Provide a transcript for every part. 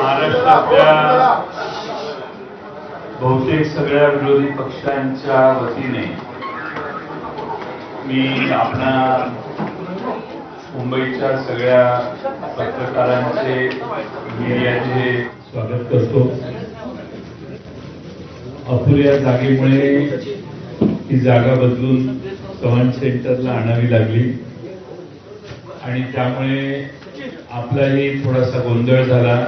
महाराष्ट्रातल्या बहुतेक सगळ्या विरोधी पक्षांच्या वतीने मी आपल्या मुंबईच्या सगळ्या पत्रकारांचे मीडियाचे स्वागत करतो। अपुऱ्या जागेमुळे ही जागा बदलून कमांड सेंटरला आणावी लागली आणि त्यामुळे आपलाही थोडासा गोंधळ झाला।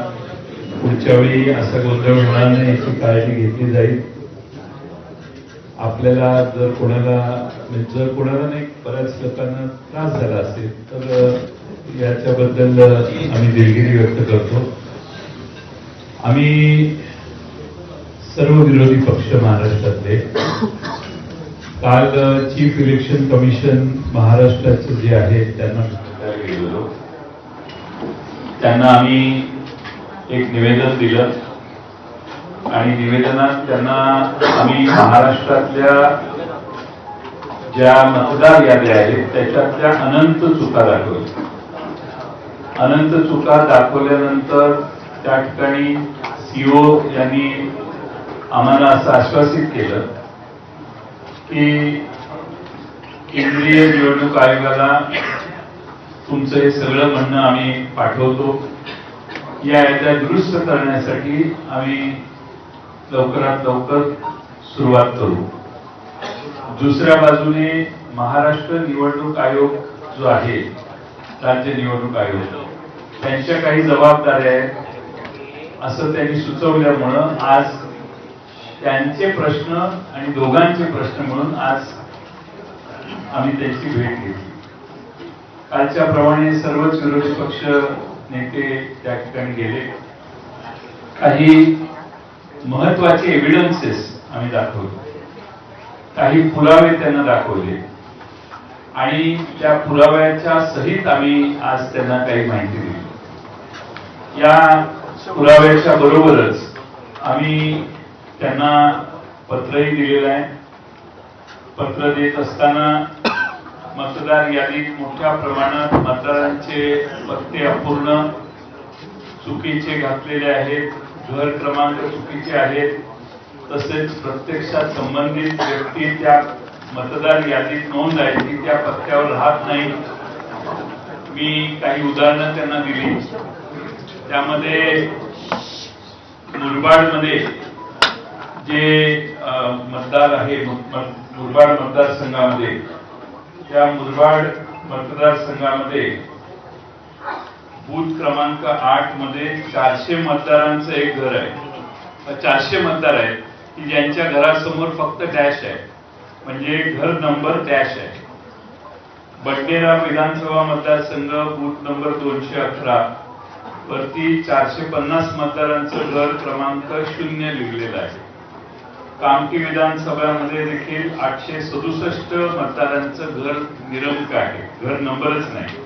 पुढच्या वेळी असा गोंधळ होणार नाही याची काळजी घेतली जाईल। आपल्याला जर कोणाला नाही बऱ्याच लोकांना त्रास झाला असेल तर याच्याबद्दल आम्ही दिलगिरी व्यक्त करतो। आम्ही सर्व विरोधी पक्ष महाराष्ट्रातले काल चीफ इलेक्शन कमिशन महाराष्ट्राचे जे आहे त्यांना गेलेलो, त्यांना आम्ही एक निवेदन दिलं आणि निवेदनात त्यांना आम्ही महाराष्ट्रातल्या ज्या मतदार याद्या आहेत त्याच्यातल्या अनंत चुका दाखवल्या। अनंत चुका दाखवल्यानंतर त्या ठिकाणी सीओ यांनी आम्हाला असं आश्वासित केलं की केंद्रीय निवडणूक आयोगाला तुमचं हे सगळं म्हणणं आम्ही पाठवतो। या याद्या दुरुस्त करण्यासाठी आम्ही लवकरात लवकर सुरुवात करू। दुसऱ्या बाजूने महाराष्ट्र निवडणूक आयोग जो आहे, राज्य निवडणूक आयोग, त्यांच्या काही जबाबदाऱ्या आहेत असं त्यांनी सुचवल्यामुळं आज त्यांचे प्रश्न आणि दोघांचे प्रश्न म्हणून आज आम्ही त्यांची भेट घेतली। कालच्या प्रमाणे सर्वच विरोधी पक्ष नेते त्या ठिकाणी गेले। काही महत्वाचे एव्हिडन्सेस आम्ही दाखवले, काही पुरावे त्यांना दाखवले आणि त्या पुराव्याच्या सहित आम्ही आज त्यांना काही माहिती दिली। या पुराव्याच्या बरोबरच आम्ही त्यांना पत्रही दिलेलं आहे। पत्र देत असताना मतदार यादीत मोठ्या प्रमाणात मतदारांचे पत्ते अपूर्ण चुकीचे घातलेले आहेत, घर क्रमांक चुकीचे आहेत, तसेच प्रत्यक्षात संबंधित व्यक्ती त्या मतदार यादीत नोंद आहे ती त्या पत्त्यावर राहत नाही। मी काही उदाहरणं त्यांना दिली। त्यामध्ये मुरबाडमध्ये जे मतदार आहे, मुरबाड मतदारसंघामध्ये, त्या मुरबाड मतदारसंघामध्ये बूथ क्रमांक 8 मध्ये 400 मतदारांचं एक घर आहे। 400 मतदार आहेत की ज्यांच्या घरासमोर फक्त डॅश आहे, म्हणजे घर नंबर डॅश आहे। बंडेरा विधानसभा मतदारसंघ बूथ नंबर 211 वरती 450 मतदारांचं घर क्रमांक 0 लिहिलेलं आहे। कामठी विधानसभामध्ये देखील 867 मतदारांचं घर निरंक आहे, घर नंबरच नाही।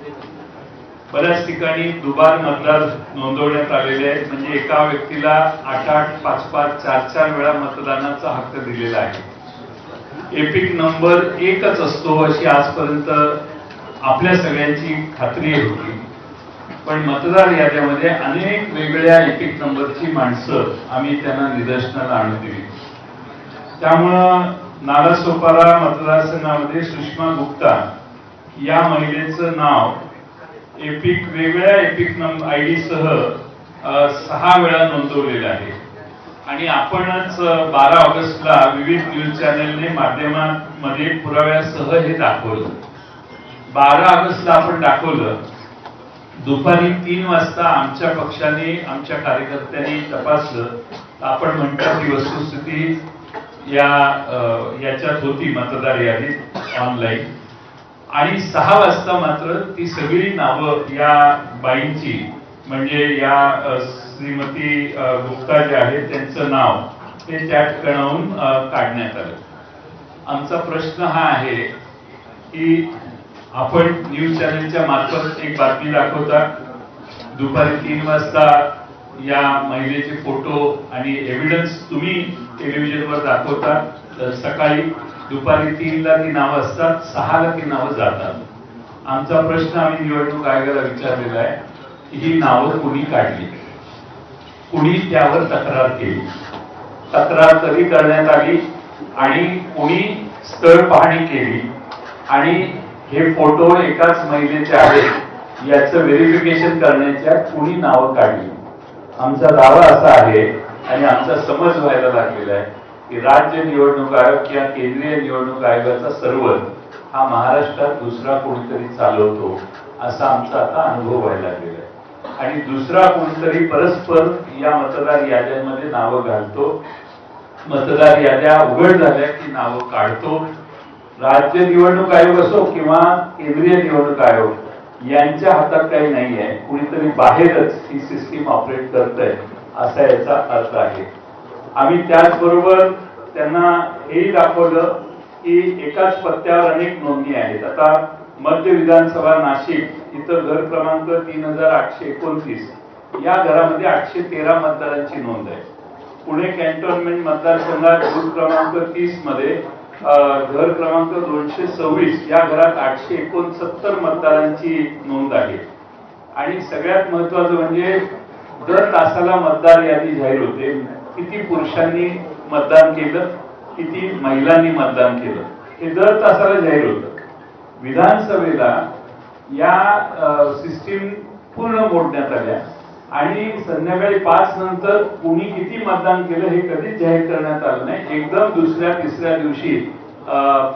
बऱ्याच ठिकाणी दुबार मतदार नोंदवण्यात आलेले आहेत, म्हणजे एका व्यक्तीला 8-8, 5-5, 4-4 वेळा मतदानाचा हक्क दिलेला आहे। एपिक नंबर एकच असतो अशी आजपर्यंत आपल्या सगळ्यांची खात्री होती, पण मतदार याद्यामध्ये अनेक वेगळ्या एपिक नंबरची माणसं आम्ही त्यांना निदर्शनाला आणून दिली। त्यामुळं नालासोपारा मतदारसंघामध्ये सुषमा गुप्ता या महिलेचं नाव वेगळ्या एपिक नंबर आयडी सह 6 वेळा नोंदवलेलं आहे आणि आपणच 12 ऑगस्टला विविध न्यूज चॅनलने माध्यमांमध्ये पुराव्यासह हे दाखवलं। 12 ऑगस्टला आपण दाखवलं। दुपारी 3 वाजता आमच्या पक्षाने, आमच्या कार्यकर्त्यांनी तपासलं, आपण म्हणता ती वस्तुस्थिती याच्यात होती मतदार यादीत ऑनलाईन, आणि 6 वाजता मात्र ती सगळी नावं या बाईंची, म्हणजे या श्रीमती गुप्ता जे आहेत त्यांचं नाव ते त्या ठिकाणाहून काढण्यात आलं। आमचा प्रश्न हा आहे की आपण न्यूज चॅनलच्या मार्फत एक बातमी दाखवता, दुपारी 3 वाजता या महिलेचे फोटो आणि एव्हिडन्स तुम्ही टेलिव्हिजनवर दाखवता, सकाळी दुपारी 3ला ती नावं असतात, 6ला ती नावं जातात। आमचा प्रश्न आम्ही निवडणूक आयोगाला विचारलेला आहे की ही नावं कोणी काढली। कुणी त्यावर तक्रार केली, तक्रार कधी करण्यात आली आणि कुणी स्थळ पाहणी केली आणि हे फोटो एकाच महिलेचे आहेत याचं व्हेरिफिकेशन करण्याच्या कुणी नावं काढली. आमचा दावा असा आहे आणि आमचा समज व्हायला लागलेला आहे की राज्य निवडणूक आयोग किंवा केंद्रीय निवडणूक आयोगाचा सर्व्हर हा महाराष्ट्रात दुसरा कोणीतरी चालवतो असा आमचा आता अनुभव व्हायला लागलेला आहे आणि दुसरा कोणीतरी परस्पर या मतदार याद्यांमध्ये नावं घालतो, मतदार याद्या उघड झाल्या की नावं काढतो. राज्य निवडणूक आयोग असो किंवा केंद्रीय निवडणूक आयोग यांच्या हातात काही नाही आहे, कुणीतरी बाहेरच ही सिस्टीम ऑपरेट करतंय असा याचा अर्थ आहे. आम्ही त्याचबरोबर त्यांना हेही दाखवलं की एकाच पत्त्यावर अनेक नोंदणी आहेत. आता मध्य विधानसभा नाशिक इथं घर क्रमांक 3829 या घरामध्ये 813 मतदारांची नोंद आहे. पुणे कॅन्टोन्मेंट मतदारसंघात बूथ क्रमांक 30 मध्ये घर क्रमांक 226 या घरात 869 मतदारांची नोंद आहे. आणि सगळ्यात महत्वाचं म्हणजे दर तासाला मतदार यादी जाहीर होते, किती पुरुषांनी मतदान केलं, किती महिलांनी मतदान केलं, हे दर तासाला जाहीर होतं. विधानसभेला या सिस्टीम पूर्ण मोडण्यात आल्या आणि संध्याकाळी 5 नंतर कुणी किती मतदान केलं हे कधीच जाहीर करण्यात आलं नाही. एकदम दुसऱ्या तिसऱ्या दिवशी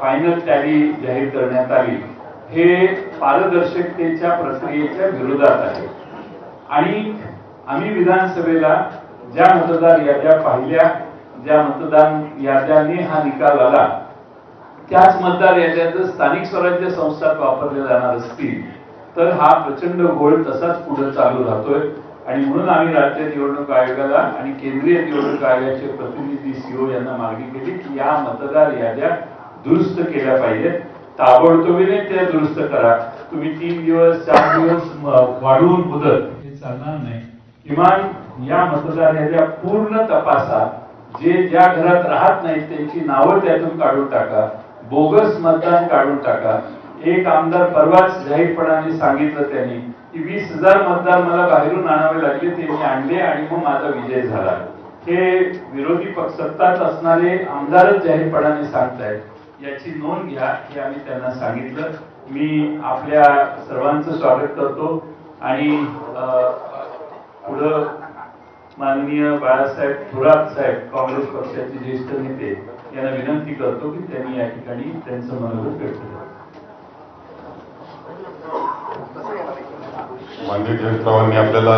फायनल टॅली जाहीर करण्यात आली. हे पारदर्शकतेच्या प्रक्रियेच्या विरोधात आहे. आणि आम्ही विधानसभेला ज्या मतदार याद्या पाहिल्या, ज्या मतदान याद्यांनी हा निकाल आला, त्याच मतदार याद्या जर स्थानिक स्वराज्य संस्थात वापरल्या जाणार असतील तर हा प्रचंड घोळ तसाच पुढे चालू राहतोय. आणि म्हणून आम्ही राज्य निवडणूक आयोगाला आणि केंद्रीय निवडणूक आयोगाचे प्रतिनिधी सीओ यांना मागणी केली की या मतदार याद्या दुरुस्त केल्या पाहिजेत, ताबडतोबीने त्या दुरुस्त करा. तुम्ही 3 दिवस 4 दिवस वाढवून मुदत हे चालणार नाही. किमान या मतदार याद्या पूर्ण तपासा, जे ज्या घरात राहत नाहीत त्यांची नावं त्यातून काढून टाका, बोगस मतदान काढून टाका. एक आमदार परवाच जाहीरपणाने सांगितलं त्यांनी की 20,000 मतदार मला बाहेरून आणावे लागले, ते मी आणले आणि मग माझा विजय झाला. हे विरोधी पक्ष सत्ताच असणारे आमदारच जाहीरपणाने सांगतायत, याची नोंद घ्या हे आम्ही त्यांना सांगितलं. मी आपल्या सर्वांचं स्वागत करतो आणि पुढं माननीय बाळासाहेब थोरात साहेब काँग्रेस पक्षाचे ज्येष्ठ नेते यांना विनंती करतो की त्यांनी या ठिकाणी त्यांचं मनोगत व्यक्त करावं. माननीय जयंतरावांनी आपल्याला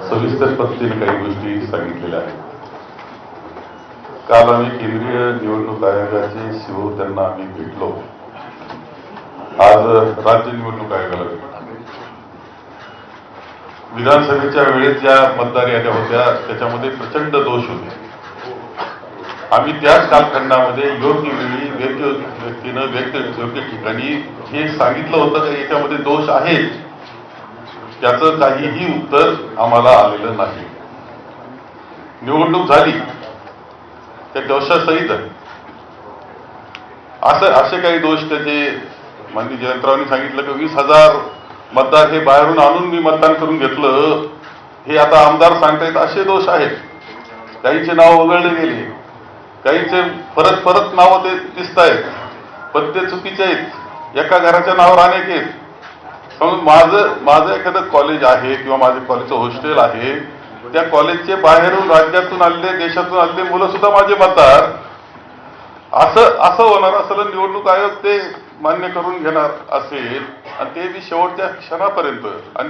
सविस्तर पद्धतीने काही गोष्टी सांगितलेल्या आहेत. काल आम्ही केंद्रीय निवडणूक आयोगाचे सीओ त्यांना आम्ही भेटलो, आज राज्य निवडणूक आयोगाला भेटलो. विधानसभेच्या वेळेस ज्या मतदार याद्या होत्या त्याच्यामध्ये प्रचंड दोष होते. आम्ही त्याच कालखंडामध्ये योग्य वेळी योग्य व्यक्तीनं योग्य ठिकाणी हे सांगितलं होतं की याच्यामध्ये दोष आहेत, त्याचं काहीही उत्तर आम्हाला आलेलं नाही. निवडणूक झाली त्या दोषासहित असे काही दोष त्याचे माननीय जयंतरावांनी सांगितलं की 20,000 मतदार हे बाहेरून आणून मी मतदान करून घेतलं, हे आता आमदार सांगतायत असे दोष आहेत. काहींचे नाव वगळले गेले, काहींचे परत नावं ते दिसत आहेत, पण ते चुकीचे आहेत. एका घराच्या नावावर अनेक आहेत. माझं एखादं कॉलेज आहे किंवा माझे कॉलेजचं हॉस्टेल आहे, त्या कॉलेजचे बाहेरून राज्यातून आलेले देशातून आलेले मुलं सुद्धा माझे मतदार, असं होणार असलं निवडणूक आयोग ते मान्य करून घेणार असेल आणि ते बी शेवटच्या क्षणापर्यंत, आणि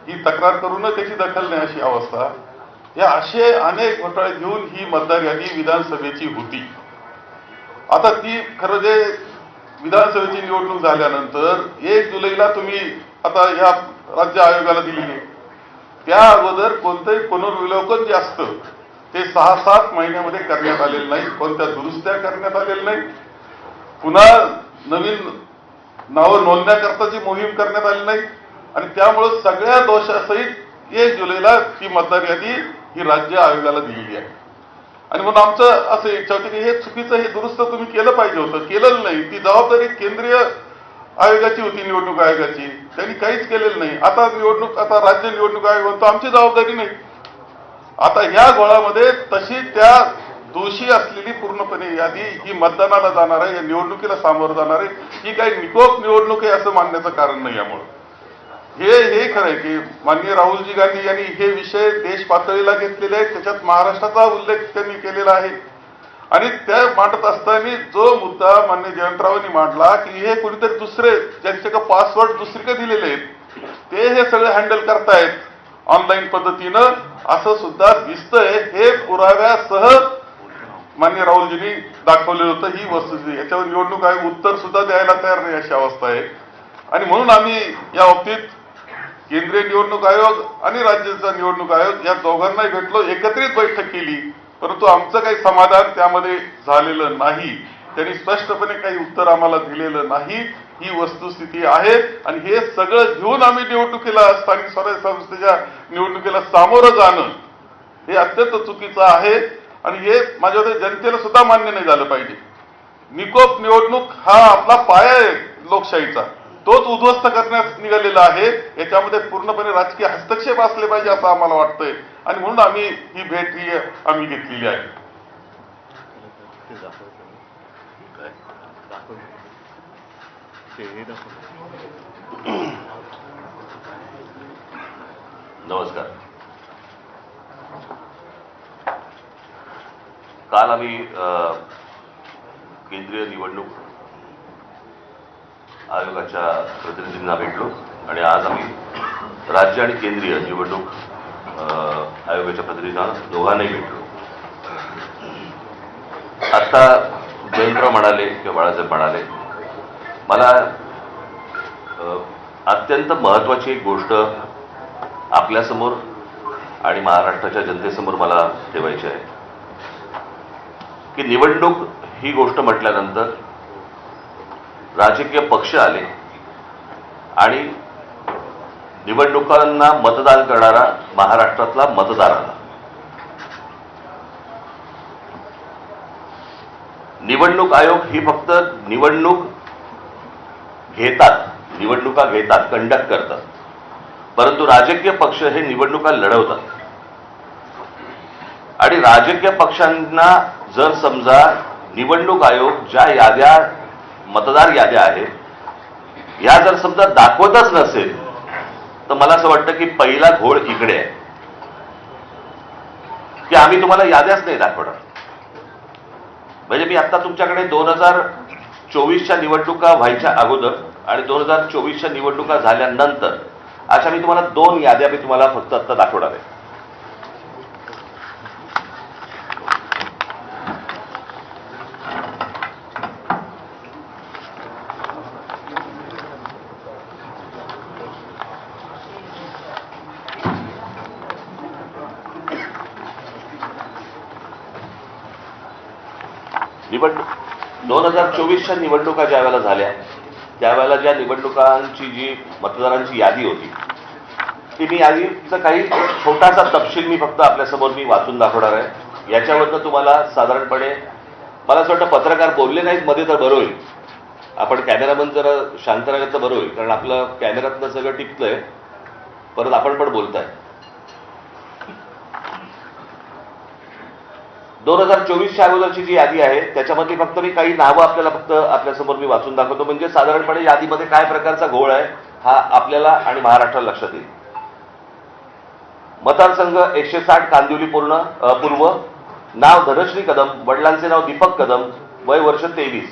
ही तक्रार करूनच त्याची दखल नाही अशी अवस्था, या असे अनेक घोटाळे घेऊन ही मतदार यादी विधानसभेची होती. आता ती खरं जे विधानसभेची निवडणूक झाल्यानंतर 1 जुलैला तुम्ही आता या राज्य आयोगाला दिलेली, त्या अगोदर कोणतंही पुनर्विलोकन जे असतं ते 6-7 महिन्यामध्ये करण्यात आलेलं नाही, कोणत्या दुरुस्त्या करण्यात आलेल्या नाही, पुन्हा नवीन नावं नोंदण्याकरताची मोहीम करण्यात आली नाही. आणि त्यामुळे सगळ्या दोषासहित 1 जुलैला ती मतदार यादी ही राज्य आयोगाला दिलेली आहे. आणि म्हणून आमचं असं इच्छा होती की हे चुकीचं, हे दुरुस्त तुम्ही केलं पाहिजे होतं, केलेलं नाही. ती जबाबदारी केंद्रीय आयोगाची होती, निवडणूक आयोगाची, त्यांनी काहीच केलेलं नाही. आता राज्य निवडणूक आयोग म्हणतो आमची जबाबदारी नाही. आता या घोळामध्ये तशी त्या दोषी असलेली पूर्णपणे यादी ही मतदानाला जाणार आहे, या निवडणुकीला सामोरं जाणार आहे. ही काही निकोप निवडणूक आहे असं मानण्याचं कारण नाही. यामुळे हे खरं आहे की माननीय राहुलजी गांधी यांनी हे विषय देश पातळीला घेतलेले आहेत. त्याच्यात महाराष्ट्राचा उल्लेख त्यांनी केलेला आहे आणि त्या मांडत असताना जो मुद्दा माननीय जयंतरावांनी मांडला की हे कुणीतरी दुसरे ज्यांच्याकडे पासवर्ड दुसरीकडे दिलेले आहेत ते हे सगळे हँडल करतायत ऑनलाईन पद्धतीनं, असं सुद्धा दिसतंय. हे पुराव्यासह माननीय राहुलजींनी दाखवलेलं होतं. ही वस्तुस्थिती, याच्यावर निवडणूक आयोग उत्तर सुद्धा द्यायला तयार नाही अशी अवस्था आहे. आणि म्हणून आम्ही या बाबतीत केंद्रीय निवडणूक आयोग आणि राज्याचा निवडणूक आयोग या दोघांनाही भेटलो, एकत्रित बैठक केली, परंतु आमचं काही समाधान त्यामध्ये झालेलं नाही. त्यांनी स्पष्टपणे काही उत्तर आम्हाला दिलेलं नाही. ही वस्तुस्थिती आहे आणि हे सगळं घेऊन आम्ही निवडणुकीला, स्थानिक स्वराज्य संस्थेच्या निवडणुकीला सामोरं जाणं हे अत्यंत चुकीचं आहे आणि हे माझ्या मते जनतेला सुद्धा मान्य नाही झालं पाहिजे. निकोप निवडणूक हा आपला पाया आहे लोकशाहीचा, तोच उद्ध्वस्त करण्यास निघालेला आहे. याच्यामध्ये पूर्णपणे राजकीय हस्तक्षेप असले पाहिजे असं आम्हाला वाटतंय आणि म्हणून आम्ही ही भेट आम्ही घेतलेली आहे. नमस्कार. काल आम्ही केंद्रीय निवडणूक आयोगाच्या प्रतिनिधींना भेटलो आणि आज आम्ही राज्य आणि केंद्रीय निवडणूक आयोगाच्या प्रतिनिधींना दोघांनाही भेटलो. आता जयंतराव म्हणाले किंवा बाळासाहेब म्हणाले, मला अत्यंत महत्त्वाची एक गोष्ट आपल्यासमोर आणि महाराष्ट्राच्या जनतेसमोर मला ठेवायची आहे की निवडणूक ही गोष्ट म्हटल्यानंतर राजकीय पक्ष आले आणि निवडणुकांना मतदान करणारा महाराष्ट्रातला मतदार आला. निवडणूक आयोग ही फक्त निवडणुका घेतात, कंडक्ट करतात, परंतु राजकीय पक्ष हे निवडणुका लढवतात. आणि राजकीय पक्षांना जर समजा निवडणूक आयोग ज्या याद्या, मतदार याद्या आहेत या जर समजा दाखवतच नसेल तर मला असं वाटतं की पहिला घोळ इकडे आहे की आम्ही तुम्हाला याद्याच नाही दाखवणार. म्हणजे मी आता तुमच्याकडे 2024च्या निवडणुका व्हायच्या अगोदर आणि 2024च्या निवडणुका झाल्यानंतर अशा मी तुम्हाला 2 याद्या मी तुम्हाला फक्त आता दाखवणार आहे. निवडणूक 2024च्या निवडणुका ज्या वेळेला झाल्या त्यावेळेला ज्या निवडणुकांची जी मतदारांची यादी होती ती मी यादीचा काही छोटासा तपशील मी फक्त आपल्यासमोर मी वाचून दाखवणार आहे. याच्यावरनं तुम्हाला साधारणपणे मला असं वाटतं पत्रकार बोलले नाहीत मध्ये तर बरं होईल, आपण कॅमेरामन जरा शांत राहिलं तर बरं होईल, कारण आपलं कॅमेऱ्यातनं सगळं टिकतंय, परत आपण पण बोलताय. 2024च्या अगोदरची जी यादी आहे त्याच्यामध्ये फक्त मी काही नावं आपल्याला फक्त आपल्यासमोर मी वाचून दाखवतो, म्हणजे साधारणपणे यादीमध्ये काय प्रकारचा घोळ आहे हा आपल्याला आणि महाराष्ट्राला लक्षात येईल. मतदारसंघ 160 कांदिवली पूर्व, नाव धनश्री कदम, वडिलांचे नाव दीपक कदम, वय वर्ष 23.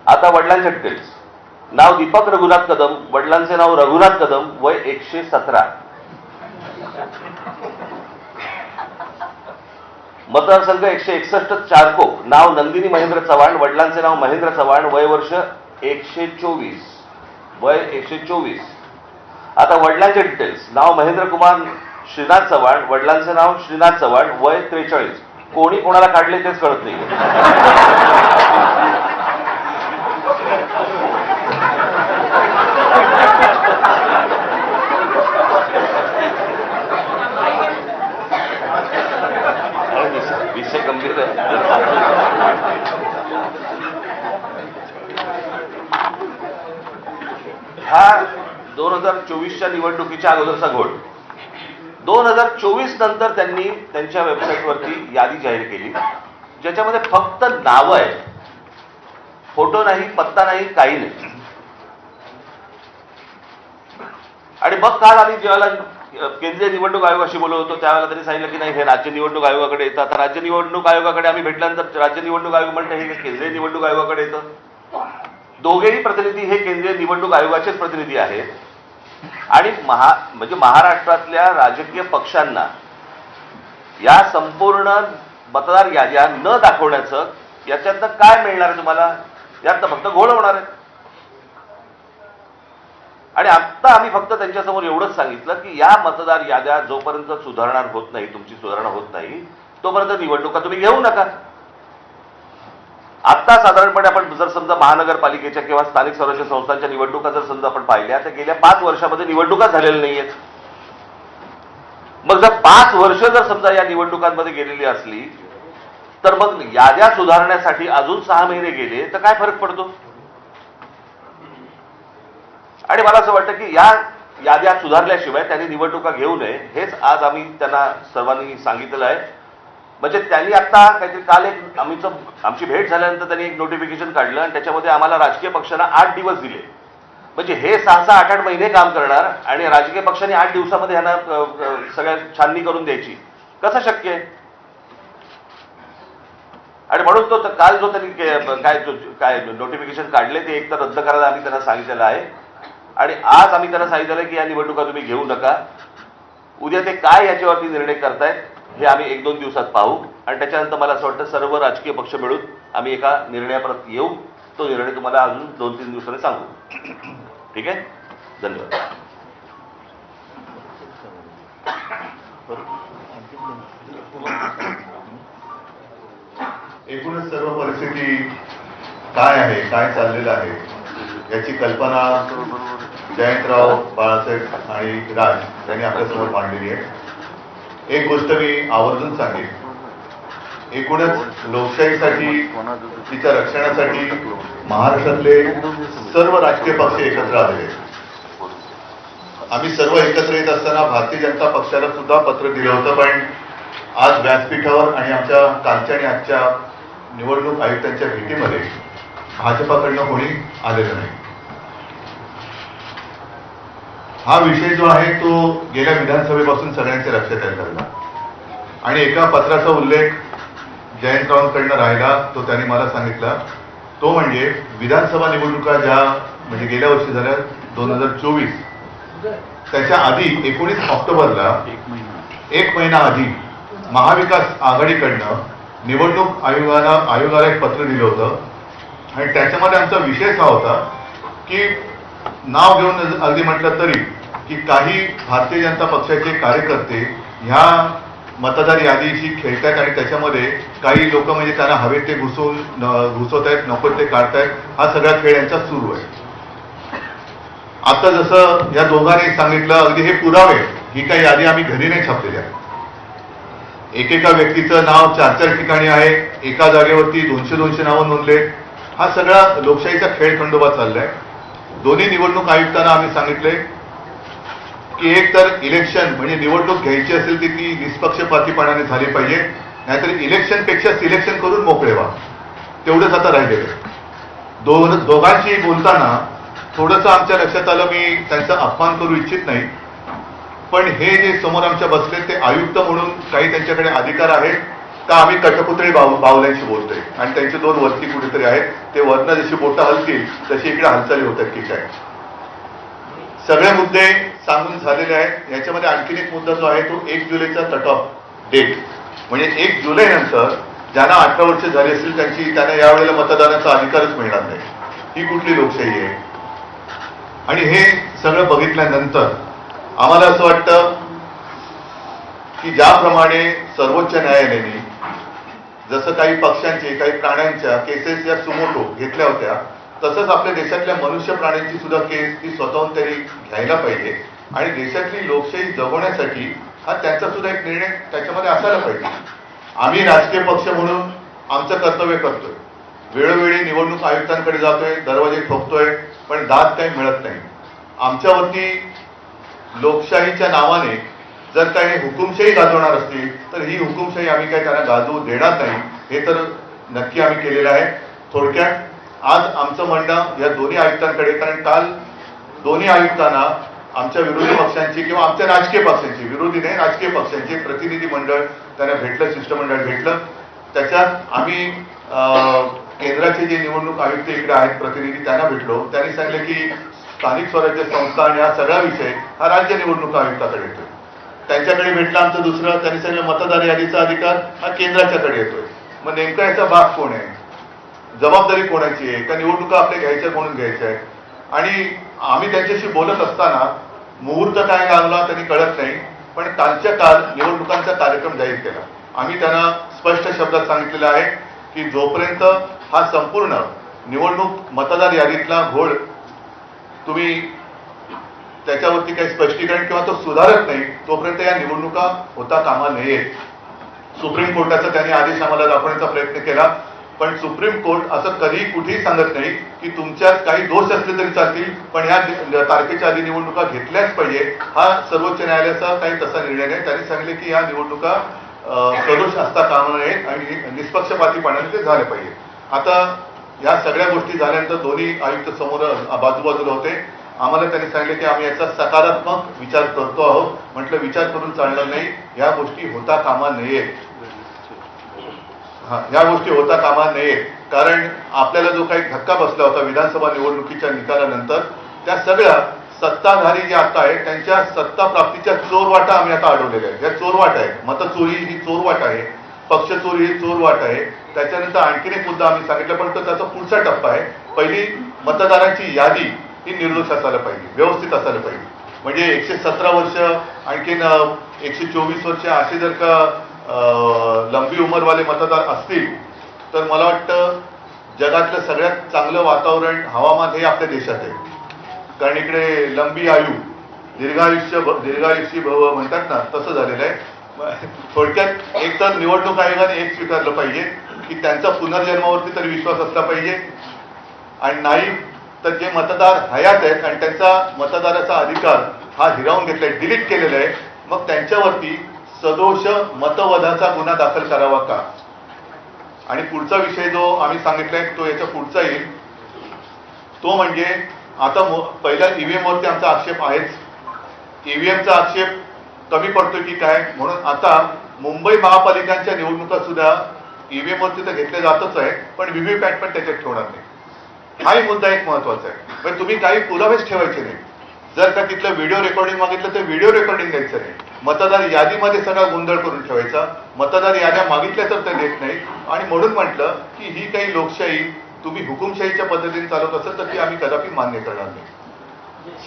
आता वडिलांचे डिटेल्स. नाव दीपक रघुनाथ कदम, वडिलांचे नाव रघुनाथ कदम, वय 117. मतदारसंघ 161 चारकोप, नाव नंदिनी महेंद्र चव्हाण, वडिलांचे नाव महेंद्र चव्हाण, वय वर्ष 124, वय 124. आता वडिलांचे डिटेल्स. नाव महेंद्र कुमार श्रीनाथ चव्हाण, वडिलांचे नाव श्रीनाथ चव्हाण, वय 43. कोणी कोणाला काढले तेच कळत नाही. विषय गंभीर आहे. हा 2024च्या निवडणुकीच्या अगोदरचा घोळ. 2024 नंतर त्यांनी त्यांच्या वेबसाईटवरती यादी जाहीर केली, ज्याच्यामध्ये फक्त नावं आहेत, फोटो नाही, पत्ता नाही, काही नाही. आणि मग काल आम्ही जेव्हा केंद्रीय निवडणूक आयोगाशी बोलत होतो त्यावेळेला त्यांनी सांगितलं की नाही, हे राज्य निवडणूक आयोगाकडे येतं. आता राज्य निवडणूक आयोगाकडे आम्ही भेटल्यानंतर राज्य निवडणूक आयोग म्हणतं हे केंद्रीय निवडणूक आयोगाकडे येतं. दोघेही प्रतिनिधी हे केंद्रीय निवडणूक आयोगाचेच प्रतिनिधी आहेत. आणि म्हणजे महाराष्ट्रातल्या राजकीय पक्षांना या संपूर्ण मतदार याद्या न दाखवण्याचं याच्यातनं काय मिळणार आहे तुम्हाला? यातनं फक्त घोळ होणार आहे. आणि आता आम्ही फक्त त्यांच्यासमोर एवढंच सांगितलं की या मतदार याद्या जोपर्यंत सुधारणा होत नाही, तुमची सुधारणा होत नाही, तोपर्यंत निवडणुका तुम्ही घेऊ नका. आता साधारणपणे आपण जर समजा महानगरपालिकेच्या किंवा स्थानिक स्वराज्य संस्थांच्या निवडणुका जर समजा आपण पाहिल्या तर गेल्या 5 वर्षामध्ये निवडणुका झालेल्या नाहीयेत. मग जर 5 वर्ष जर समजा या निवडणुकांमध्ये गेलेली असली तर मग याद्या सुधारण्यासाठी अजून 6 महिने गेले तर काय फरक पडतो? आणि मला असं वाटतं की या याद्या सुधारल्याशिवाय त्यांनी निवडणुका घेऊ नये, हेच आज आम्ही त्यांना सर्वांनी सांगितलेलं आहे. म्हणजे त्यांनी आता काहीतरी काल आमची भेट झाल्यानंतर त्यांनी एक नोटिफिकेशन काढलं आणि त्याच्यामध्ये आम्हाला राजकीय पक्षांना 8 दिवस दिले. म्हणजे हे 6-6, 8-8 महिने काम करणार आणि राजकीय पक्षांनी 8 दिवसामध्ये यांना सगळ्या छाननी करून द्यायची, कसं शक्य आहे? आणि म्हणून तो काल जो त्यांनी काय नोटिफिकेशन काढले ते एकतर रद्द करायला आम्ही त्यांना सांगितलेलं आहे. आणि आज आम्ही त्यांना सांगितलेलं की या निवडणुका तुम्ही घेऊ नका. उद्या ते काय याच्यावरती निर्णय करतायत हे आम्ही 1-2 दिवसात पाहू आणि त्याच्यानंतर मला असं वाटतं सर्व राजकीय पक्ष मिळून आम्ही एका निर्णयापर्यंत येऊ. तो निर्णय तुम्हाला अजून 2-3 दिवसांनी सांगू. ठीक आहे, धन्यवाद. एकूणच सर्व परिस्थिती काय आहे, काय चाललेलं आहे याची कल्पना जयंतराव, बाळासाहेब आणि राज यांनी आपल्यासमोर मांडलेली आहे. एक गोष्ट मी आवर्जून सांगेन, एकूणच लोकशाहीसाठी, तिच्या रक्षणासाठी महाराष्ट्रातले सर्व राजकीय पक्ष एकत्र आलेले आहेत. आम्ही सर्व एकत्र येत असताना भारतीय जनता पक्षाला सुद्धा पत्र दिलं होतं, पण आज व्यासपीठावर आणि आमच्या कालच्या आणि आजच्या निवडणूक आयुक्तांच्या भेटीमध्ये भाजपाकडनं कोणी आलेलं नाही. हा विषय जो आहे तो गेल्या विधानसभेपासून सगळ्यांच्या लक्षात आलेला आणि एका पत्राचा उल्लेख जयंतरावांकडनं राहिला, तो त्यांनी मला सांगितला. तो म्हणजे विधानसभा निवडणुका ज्या म्हणजे गेल्या वर्षी झाल्या 2024, त्याच्या आधी 19 ऑक्टोबरला 1 महिना आधी महाविकास आघाडीकडनं निवडणूक आयोगाला एक पत्र दिलं होतं आणि त्याच्यामध्ये आमचा विषय हा होता की नाव घेऊन अगदी म्हटलं तरी की काही भारतीय जनता पक्षाचे कार्यकर्ते ह्या मतदार यादीशी खेळतायत आणि त्याच्यामध्ये काही लोक म्हणजे त्यांना हवे ते घुसवत आहेत, नको ते काढतायत. हा सगळा खेळ यांचा सुरू आहे. आता जसं या दोघांनी सांगितलं, अगदी हे पुरावे, ही काही यादी आम्ही घरी नाही छापलेल्या. एकेका व्यक्तीचं नाव 4-4 ठिकाणी आहे, एका जागेवरती 200-200 नावं नोंदलेत. हा सगळा लोकशाहीचा खेळ खंडोबा चाललाय. दोन्ही निवडणूक आयुक्तांना आम्ही सांगितले की एक तर इलेक्शन म्हणजे निवडणूक घ्यायची असेल ती निष्पक्षपातीपणाने झाली पाहिजे, नाहीतर इलेक्शनपेक्षा सिलेक्शन करून मोकळे व्हा. तेवढंच आता राहिलेलं. दोघांशी बोलताना थोडंसं आमच्या लक्षात आलं, मी त्यांचा अपमान करू इच्छित नाही, पण हे जे समोर आमच्या बसले ते आयुक्त म्हणून काही त्यांच्याकडे अधिकार आहेत का आम्ही कटपुतळी बावल्यांशी बोलतोय आणि त्यांचे 2 वरती कुठेतरी आहेत, ते वरनं जशी बोटं हलतील तशी इकडे हालचाली होतात की काय. सगळे मुद्दे सांगून झालेले आहेत. याच्यामध्ये आणखीन एक मुद्दा जो आहे तो 1 जुलैचा कट ऑफ डेट, म्हणजे 1 जुलै नंतर ज्यांना 18 वर्ष झाली असतील त्यांना यावेळेला मतदानाचा अधिकारच मिळणार नाही. ही कुठली लोकशाही आहे? आणि हे सगळं बघितल्यानंतर आम्हाला असं वाटतं की ज्याप्रमाणे सर्वोच्च न्यायालयाने जसं काही पक्षांचे, काही प्राण्यांच्या केसेस या सुमोटो घेतल्या होत्या, तसंच आपल्या देशातल्या मनुष्य प्राण्यांची सुद्धा केस ती स्वतःहून तरी घ्यायला पाहिजे आणि देशातली लोकशाही जगवण्यासाठी हा त्यांचा सुद्धा एक निर्णय त्याच्यामध्ये असायला पाहिजे. आम्ही राजकीय पक्ष म्हणून आमचं कर्तव्य करतोय, वेळोवेळी निवडणूक आयुक्तांकडे जातोय, दरवाजे ठोकतोय, पण दाद काही मिळत नाही. आमच्यावरती लोकशाहीच्या नावाने जर काही हुकुमशाही गाजवणार असतील तर ही हुकुमशाही आम्ही काही त्यांना गाजवू देणार नाही, हे तर नक्की आम्ही केलेलं आहे. थोडक्यात आज आमचं म्हणणं या दोन्ही आयुक्तांकडे, कारण काल दोन्ही आयुक्तांना आमच्या विरोधी पक्षांची किंवा आमच्या राजकीय पक्षांची, विरोधी नाही राजकीय पक्षांचे प्रतिनिधी मंडळ त्यांना भेटलं, शिष्टमंडळ भेटलं. त्याच्यात आम्ही केंद्राचे जे निवडणूक आयुक्त इकडे आहेत प्रतिनिधी त्यांना भेटलो. त्यांनी सांगितलं की स्थानिक स्वराज्य संस्था आणि हा सगळा विषय हा राज्य निवडणूक आयुक्ताकडे येतोय. त्यांच्याकडे भेटलं आमचं दुसरं, त्यांनी सांगितलं मतदार यादीचा अधिकार हा केंद्राच्याकडे येतोय. मग नेमका याचा भाग कोण आहे, जबाबदारी कोणाची आहे, का निवडणुका आपल्या घ्यायच्या म्हणून घ्यायच्या आहे. आणि आम्ही त्यांच्याशी बोलत असताना मुहूर्त काय लागला त्यांनी कळत नाही, पण कालच्या काल निवडणुकांचा कार्यक्रम जाहीर केला. आम्ही त्यांना स्पष्ट शब्दात सांगितलेलं आहे की जोपर्यंत हा संपूर्ण निवडणूक मतदार यादीतला घोळ तुम्ही त्याच्यावरती काही स्पष्टीकरण किंवा तो सुधारत नाही तोपर्यंत या निवडणुका होता कामा नयेत. सुप्रीम कोर्टाचा त्यांनी आदेश आम्हाला दाखवण्याचा प्रयत्न केला, पण सुप्रीम कोर्ट असं कधी कुठेही सांगत नाही की तुमच्यात काही दोष असले तरी चालतील, पण या तारखेच्या आधी निवडणुका घेतल्याच पाहिजे. हा सर्वोच्च न्यायालयाचा काही तसा निर्णय नाही. त्यांनी सांगितले की या निवडणुका सदोष असता कामा नयेत आणि निष्पक्षपातीपणाने ते झाले पाहिजे. आता या सगळ्या गोष्टी झाल्यानंतर दोन्ही आयुक्त समोर बाजूबाजूला होते. आम्हाला त्यांनी सांगितले की आम्ही याचा सकारात्मक विचार करतो आहोत. म्हटलं विचार करून चालणार नाही, या गोष्टी होता कामा नयेत. या गोष्टी होता कामा नयेत, कारण आपल्याला जो काही धक्का बसला होता विधानसभा निवडणुकीच्या निकालानंतर, त्या सगळ्या सत्ताधारी जे आता आहेत त्यांच्या सत्ता प्राप्तीच्या चोरवाटा आम्ही आता अडवलेल्या आहेत. या चोरवाट आहे, मतचोरी ही चोरवाट आहे, पक्षचोरी ही चोरवाट आहे. त्याच्यानंतर आणखीन एक मुद्दा आम्ही सांगितलं, पण तो त्याचा पुढचा टप्पा आहे. पहिली मतदारांची यादी ही निर्दोष असायला पाहिजे, व्यवस्थित असायला पाहिजे. म्हणजे 117 वर्ष आणखीन 124 वर्ष असे जर का लंबी उमरवाले मतदार असतील तर मला वाटतं जगातलं सगळ्यात चांगलं वातावरण, हवामान हे आपल्या देशात आहे. कारण इकडे लंबी आयु, दीर्घायुष्य भव म्हणतात ना, तसं झालेलं आहे. थोडक्यात एक तर निवडणूक आयोगाने एक स्वीकारलं पाहिजे की त्यांचा पुनर्जन्मावरती तरी विश्वास असला पाहिजे, आणि नाही तर जे मतदार हयात आहेत आणि त्यांचा मतदाराचा अधिकार हा हिरावून घेतलाय, डिलीट केलेला आहे, मग त्यांच्यावरती सदोष मतवधाचा गुन्हा दाखल करावा का. आणि पुढचा विषय जो आम्ही सांगितलाय तो याच्या पुढचा येईल, तो म्हणजे आता पहिला ईव्हीएम वरती आमचा आक्षेप आहेच. ईव्हीएमचा आक्षेप कमी पडतोय की काय, म्हणून आता मुंबई महापालिकांच्या निवडणुका सुद्धा ईव्हीएम वरती तर घेतल्या जातच आहे, पण व्हीव्हीपॅट पण त्याच्यात ठेवणार नाही. हाही मुद्दा एक महत्वाचा आहे. पण तुम्ही काही पुरावेच ठेवायचे नाही. जर का तिथलं व्हिडिओ रेकॉर्डिंग मागितलं तर व्हिडिओ रेकॉर्डिंग द्यायचं नाही. मतदार यादीमध्ये सगळा गोंधळ करून ठेवायचा. मतदार याद्या मागितल्या तर ते देत नाही. आणि म्हणून म्हटलं की ही काही लोकशाही तुम्ही हुकुमशाहीच्या पद्धतीने चालवत असेल तर ती आम्ही कदापि मान्य करणार नाही.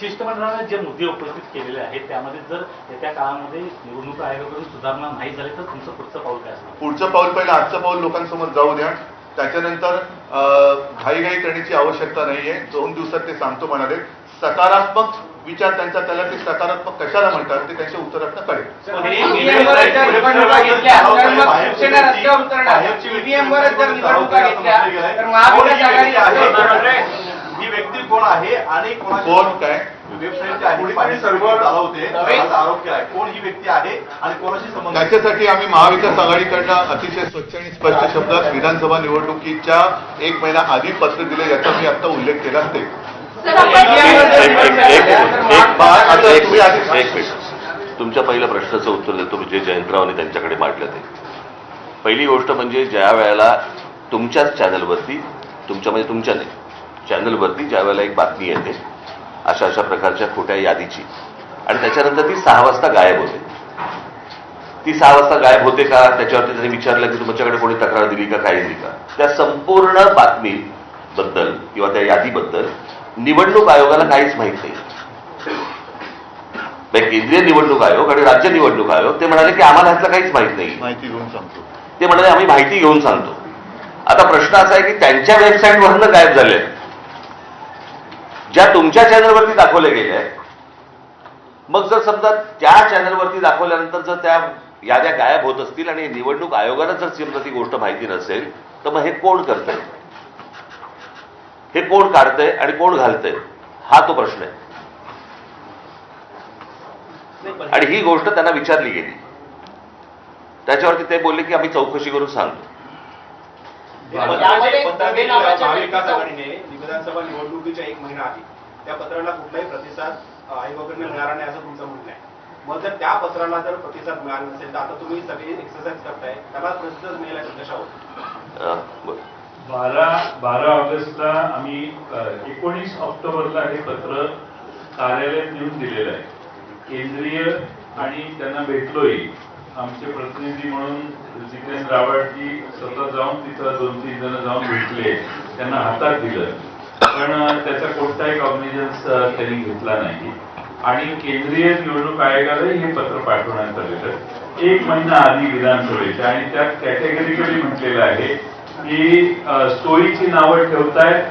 शिष्टमंडळाने जे मुद्दे उपस्थित केलेले आहेत त्यामध्ये जर येत्या काळामध्ये निवडणूक आयोगाकडून सुधारणा नाही झाली तर तुमचं पुढचं पाऊल काय असणार? पुढचं पाऊल पहिलं आजचं पाऊल लोकांसमोर जाऊ द्या. त्याच्यानंतर घाईघाई करण्याची आवश्यकता नाहीये. 2 दिवसात ते सांगतो म्हणाले. सकारात्मक विचार त्यांचा, त्याला ते सकारात्मक कशाला म्हणतात ते त्यांच्या उत्तरातनं कळेल. ही व्यक्ती कोण आहे आणि कोण काय चालवते आरोप केला, कोण ही व्यक्ती आहे आणि कोणाशी संबंध. त्याच्यासाठी आम्ही महाविकास आघाडीकडनं अतिशय स्वच्छ आणि स्पष्ट शब्दात विधानसभा निवडणुकीच्या 1 महिना आधी पत्र दिले, याचा मी आता उल्लेख केला असते. एक मिनिट, तुमच्या पहिल्या प्रश्नाचं उत्तर देतो जे जयंतरावांनी त्यांच्याकडे मांडलं ते. पहिली गोष्ट म्हणजे ज्या वेळेला तुमच्याच चॅनलवरती, तुमच्या म्हणजे तुमच्या नाही, चॅनलवरती ज्या वेळेला एक बातमी येते अशा प्रकारच्या खोट्या यादीची, आणि त्याच्यानंतर ती 6 वाजता गायब होते. ती 6 वाजता गायब होते का, त्याच्यावरती त्यांनी विचारलं की तुमच्याकडे कोणी तक्रार दिली का, काय दिली का. त्या संपूर्ण बातमीबद्दल किंवा त्या यादीबद्दल निवडणूक आयोगाला काहीच माहीत नाही. केंद्रीय निवडणूक आयोग आणि राज्य निवडणूक आयोग ते म्हणाले की आम्हाला ह्यातलं काहीच माहीत नाही, माहिती घेऊन सांगतो. ते म्हणाले आम्ही माहिती घेऊन सांगतो. आता प्रश्न असा आहे की त्यांच्या वेबसाईटवरनं गायब झाले, ज्या तुमच्या चॅनलवरती दाखवल्या गेल्या आहेत. मग जर समजा त्या चॅनलवरती दाखवल्यानंतर जर त्या याद्या गायब होत असतील आणि निवडणूक आयोगाला जर समजा ती गोष्ट माहिती नसेल तर मग हे कोण करतंय, हे कोण काढतंय आणि कोण घालतंय, हा तो प्रश्न आहे. आणि ही गोष्ट त्यांना विचारली गेली. त्याच्यावरती ते बोलले की आम्ही चौकशी करून सांगतो. महाविकास आघाडीने विधानसभा निवडणुकीच्या 1 महिना आधी त्या पत्राला कुठलाही प्रतिसाद आयोगाकडून मिळाला नाही असं तुमचं म्हणणं आहे. मग जर त्या पत्राला जर प्रतिसाद मिळाला नसेल तर आता तुम्ही सगळी एक्सरसाइज करताय, त्याला प्रतिसाद मिळाला कशावर? 12 ऑगस्टला आम्ही 19 ऑक्टोबरला हे पत्र कार्यालयात नेऊन दिलेलं आहे. केंद्रीय आणि त्यांना भेटलोय. आमचे प्रतिनिधी म्हणून जितेंद्र रावळजी स्वतः जाऊन तिथं 2-3 जण जाऊन भेटले, त्यांना हातात दिलं, पण त्याचा कोणताही कॉग्निजन्स त्यांनी घेतला नाही. आणि केंद्रीय निवडणूक आयोगालाही हे पत्र पाठवण्यात आलेलं 1 महिना आधी विधानसभेच्या, आणि त्यात कॅटेगरिकली म्हटलेलं आहे की सोयीची नावं ठेवतायत,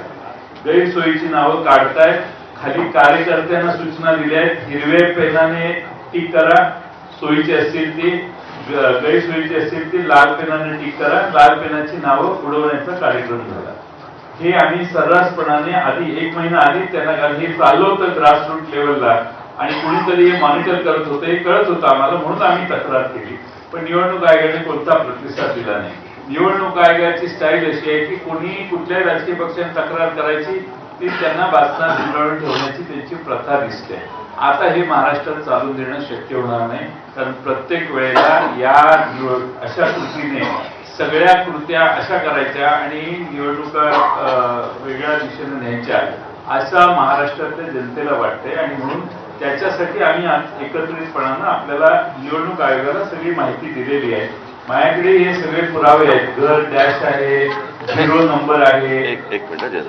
गैरसोयीची नावं काढतायत, खाली कार्यकर्त्यांना सूचना दिल्या आहेत, हिरव्या पेनाने टिक करा, सोयीची असतील ती, गैरसोयीची असतील ती लाल पेनाने टिक करा, लाल पेनाची नावं उडवण्याचा कार्यक्रम झाला. हे आम्ही सर्रासपणाने आधी 1 महिना आधी त्यांना, कारण हे चाललं होतं ग्रासरूट लेवलला आणि कुणीतरी हे मॉनिटर करत होतं, हे कळत होतं आम्हाला, म्हणून आम्ही तक्रार केली. पण निवडणूक आयोगाने कोणता प्रतिसाद दिला नाही. निवडणूक आयोगाची स्टाईल अशी आहे की कोणी कुठल्याही राजकीय पक्षाने तक्रार करायची ती त्यांना बाजूला गुंडाळून ठेवण्याची त्यांची प्रथा दिसते. आता हे महाराष्ट्रात चालून देणं शक्य होणार नाही, कारण प्रत्येक वेळेला या अशा कृतीने सगळ्या कृत्या अशा करायच्या आणि निवडणुका वेगळ्या दिशेने न्यायच्या असं महाराष्ट्रातल्या जनतेला वाटतंय. आणि म्हणून त्याच्यासाठी आम्ही आज एकत्रितपणानं आपल्याला निवडणूक आयोगाला सगळी माहिती दिलेली आहे. माझ्याकडे हे सगळे पुरावे आहेत. घर डॅश आहे, 0 नंबर आहे. एक मिनिट,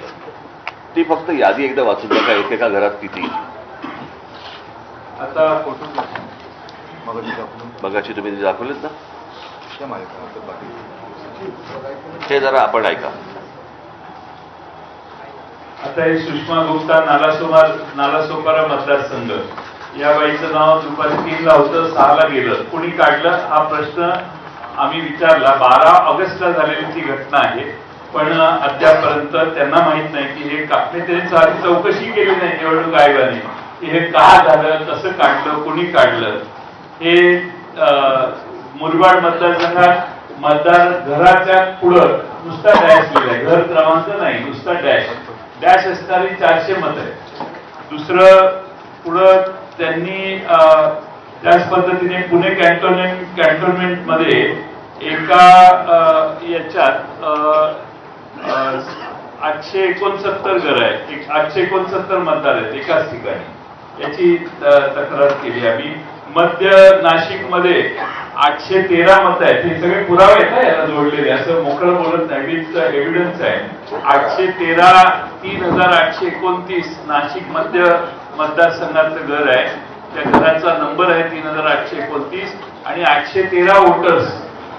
ती फक्त यादी एकदा वाचून बघा, एकेका घरात किती. आता मगाशी तुम्ही दाखवलेत ना, हे जरा आपण ऐका. आता हे सुषमा गुप्ता नालासोपारा मतदारसंघ, या बाईचं नाव दुपारी 3ला होतं, 6ला गेलं. कुणी काढलं हा प्रश्न आम्ही विचारला. 12 ऑगस्टला झालेली ती घटना आहे, पण अद्यापर्यंत त्यांना माहित नाही की हे त्यांनी चौकशी केली नाही निवडणूक आयोगाने की हे का झालं, कसं काढलं, कुणी काढलं. हे मुरबाड मतदारसंघात मतदार घराच्या पुढं नुसता डॅश लिहिलाय, घर क्रमांक नाही, नुसता डॅश असणारी 400 मत आहे. दुसरं पुढं त्यांनी त्याच पद्धतीने पुणे कॅन्टोन्मेंट मध्ये एका याच्यात 869 घर आहेत, 869 मतदार आहेत एकाच ठिकाणी, याची तक्रार केली आम्ही. मध्य नाशिक मध्ये 813 मत आहेत. हे सगळे पुरावे आहेत ना याला जोडलेले, असं मोकळं बोलत नाही, विथ एव्हिडन्स आहे. 813 3829 नाशिक मध्य मतदारसंघाचं घर आहे. त्या घराचा नंबर आहे 3829 आणि 813 वोटर्स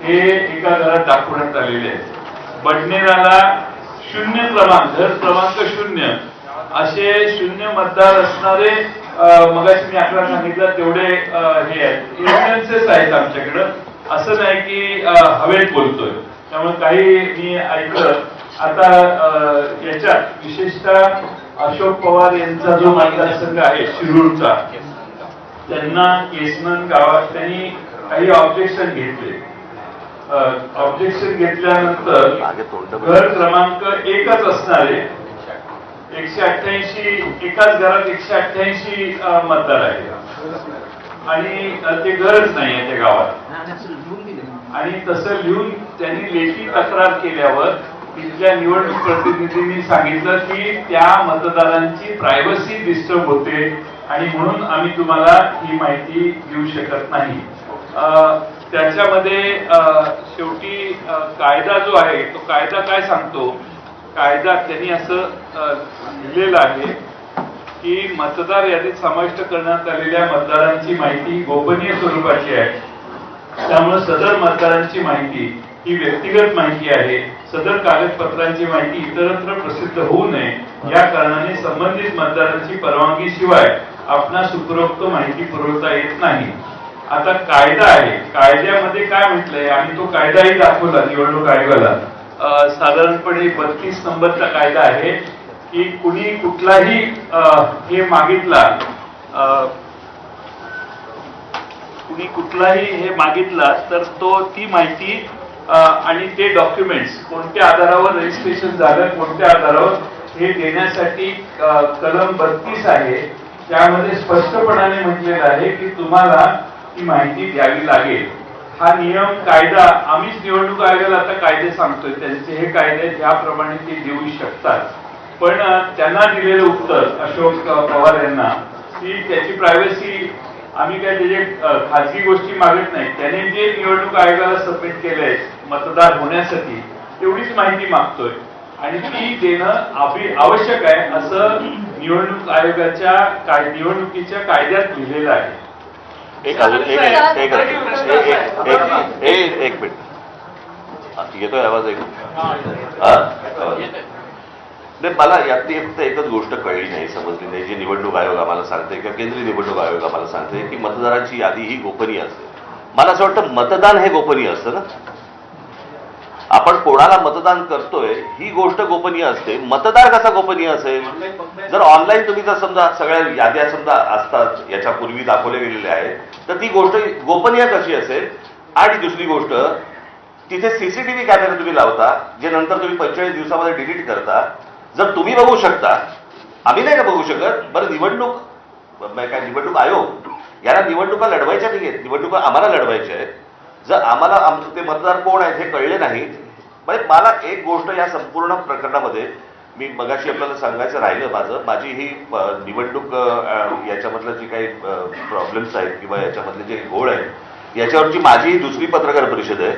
हे एका घरात दाखवण्यात आलेले आहेत. बडनेराला 0 क्रमांक, घर क्रमांक 0 असे 0 मतदार असणारे, मगाशी मी 11 सांगितलं तेवढे हे आहेत, एव्हिडन्सेस आहेत आमच्याकडं. असं नाही की हवेत बोलतोय. त्यामुळे काही मी ऐकलं. आता याच्यात विशेषतः अशोक पवार यांचा जो मतदारसंघ आहे शिरूरचा, त्यांना केसनन गावात त्यांनी काही ऑब्जेक्शन घेतले. ऑब्जेक्शन घेतल्यानंतर घर क्रमांक 1च असणारे 188, एकाच घरात 188 मतदार आहेत आणि ते घरच नाही आहे त्या गावात. आणि तसं लिहून त्यांनी लेखी तक्रार केल्यावर तिथल्या निवडणूक प्रतिनिधींनी सांगितलं की त्या मतदारांची प्रायव्हसी डिस्टर्ब होते आणि म्हणून आम्ही तुम्हाला ही माहिती देऊ शकत नाही. त्याच्यामध्ये शेवटी कायदा जो आहे तो कायदा काय सांगतो, कायदा त्यांनी असं लिहिलेलं आहे की मतदार यादीत समाविष्ट करण्यात आलेल्या मतदारांची माहिती गोपनीय स्वरूपाची आहे. त्यामुळे सदर मतदारांची माहिती ही व्यक्तिगत माहिती आहे. सदर कागदपत्रांची माहिती इतरत्र प्रसिद्ध होऊ नये या कारणाने संबंधित मतदारांची परवानगी शिवाय आपणास उपरोक्त माहिती पुरवता येत नाही. आता कायदा आहे, कायद्यामध्ये काय म्हटलंय आणि तो कायदाही दाखवला निवडणूक आयोगाला. साधारणपणे 32 नंबरचा कायदा आहे की कुणी कुठलाही हे मागितला कुणी कुठलाही हे मागितला तर ती माहिती आणि ते डॉक्युमेंट्स कोणत्या आधारावर रजिस्ट्रेशन झालं, कोणत्या आधारावर हे देण्यासाठी कलम 32 आहे, त्यामध्ये स्पष्टपणाने म्हटलेलं आहे की तुम्हाला ती माहिती द्यावी लागेल. हा नियम कायदा आम्हीच निवडणूक आयोगाला आता कायदे सांगतोय, त्यांचे हे कायदे त्याप्रमाणे ते देऊ शकतात. पण त्यांना दिलेलं उत्तर अशोक पवार यांना की त्याची प्रायव्हसी, आम्ही काय त्याचे खाजगी गोष्टी मागत नाही, त्याने जे निवडणूक आयोगाला सबमिट केलंय मतदार होण्यासाठी तेवढीच माहिती मागतोय आणि ती देणं आवश्यक आहे असं निवडणूक आयोगाच्या निवडणुकीच्या कायद्यात लिहिलेलं आहे. एक मिनिट येतोय आवाज? नाही, मला यातली फक्त एकच गोष्ट कळली नाही, समजली नाही, जी निवडणूक आयोग आम्हाला सांगते किंवा केंद्रीय निवडणूक आयोग आम्हाला सांगते की मतदारांची यादी ही गोपनीय असते. मला असं वाटतं मतदान हे गोपनीय असतं ना. आपण कोणाला मतदान करतोय ही गोष्ट गोपनीय असते, मतदार कसा गोपनीय असेल? जर ऑनलाईन तुम्ही जर समजा सगळ्या याद्या समजा असतात याच्यापूर्वी दाखवल्या गेलेल्या आहेत, तर ती गोष्ट गोपनीय कशी असेल? आणि दुसरी गोष्ट, तिथे सीसीटीव्ही कॅमेरा तुम्ही लावता, जे नंतर तुम्ही 45 दिवसामध्ये डिलीट करता. जर तुम्ही बघू शकता, आम्ही नाही का बघू शकत? बरं, निवडणूक आयोग याला निवडणुका लढवायच्या नाही आहेत, निवडणुका आम्हाला लढवायच्या आहेत. जर आम्हाला आमचे ते मतदार कोण आहेत हे कळले नाही, म्हणजे मला एक गोष्ट या संपूर्ण प्रकरणामध्ये मी मगाशी आपल्याला सांगायचं राहिलं, माझी ही निवडणूक याच्यामधलं जी काही प्रॉब्लेम्स आहेत किंवा याच्यामधले जे घोळ आहेत याच्यावरची माझी ही दुसरी पत्रकार परिषद आहे.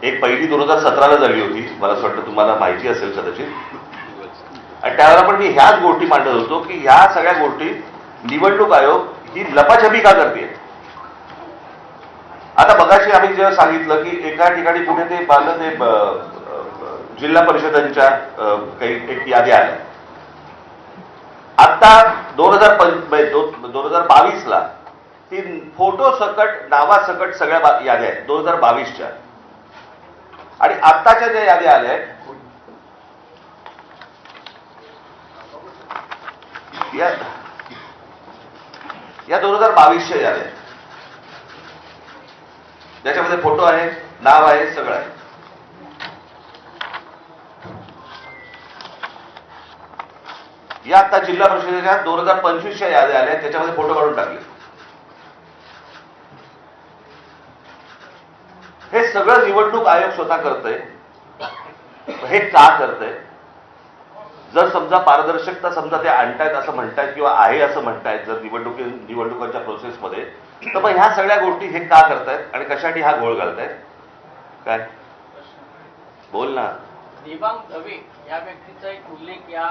एक पहिली 2017ला झाली होती, मला असं वाटतं तुम्हाला माहिती असेल कदाचित. आणि त्यावेळेला पण मी ह्याच गोष्टी मांडत होतो की ह्या सगळ्या गोष्टी निवडणूक आयोग ही लपाछपी का करते. आता मगाशी आम्ही जेव्हा सांगितलं की एका ठिकाणी कुठे ते जिल्हा परिषदांच्या काही एक याद्या आल्या. आता 2022ला ती फोटो सकट नावासकट सगळ्या याद्या आहेत 2022च्या. आणि आत्ताच्या ज्या याद्या आल्या आहेत या 2022च्या याद्या आहेत, ज्याच्यामध्ये फोटो आहे, नाव आहे, सगळं आहे. या आता जिल्हा परिषदेच्या 2025च्या याद्या आल्या, त्याच्यामध्ये फोटो काढून टाकले. हे सगळं निवडणूक आयोग स्वतः करतंय. हे का करतंय? जर समजा पारदर्शकता समजा ते आणतायत असं म्हणतायत किंवा आहे असं म्हणतायत जर निवडणुकांच्या प्रोसेसमध्ये, तर मग ह्या सगळ्या गोष्टी हे का करतायत आणि कशासाठी हा घोळ घालतायत? काय बोल ना. देवांग दवे या व्यक्तीचा एक उल्लेख या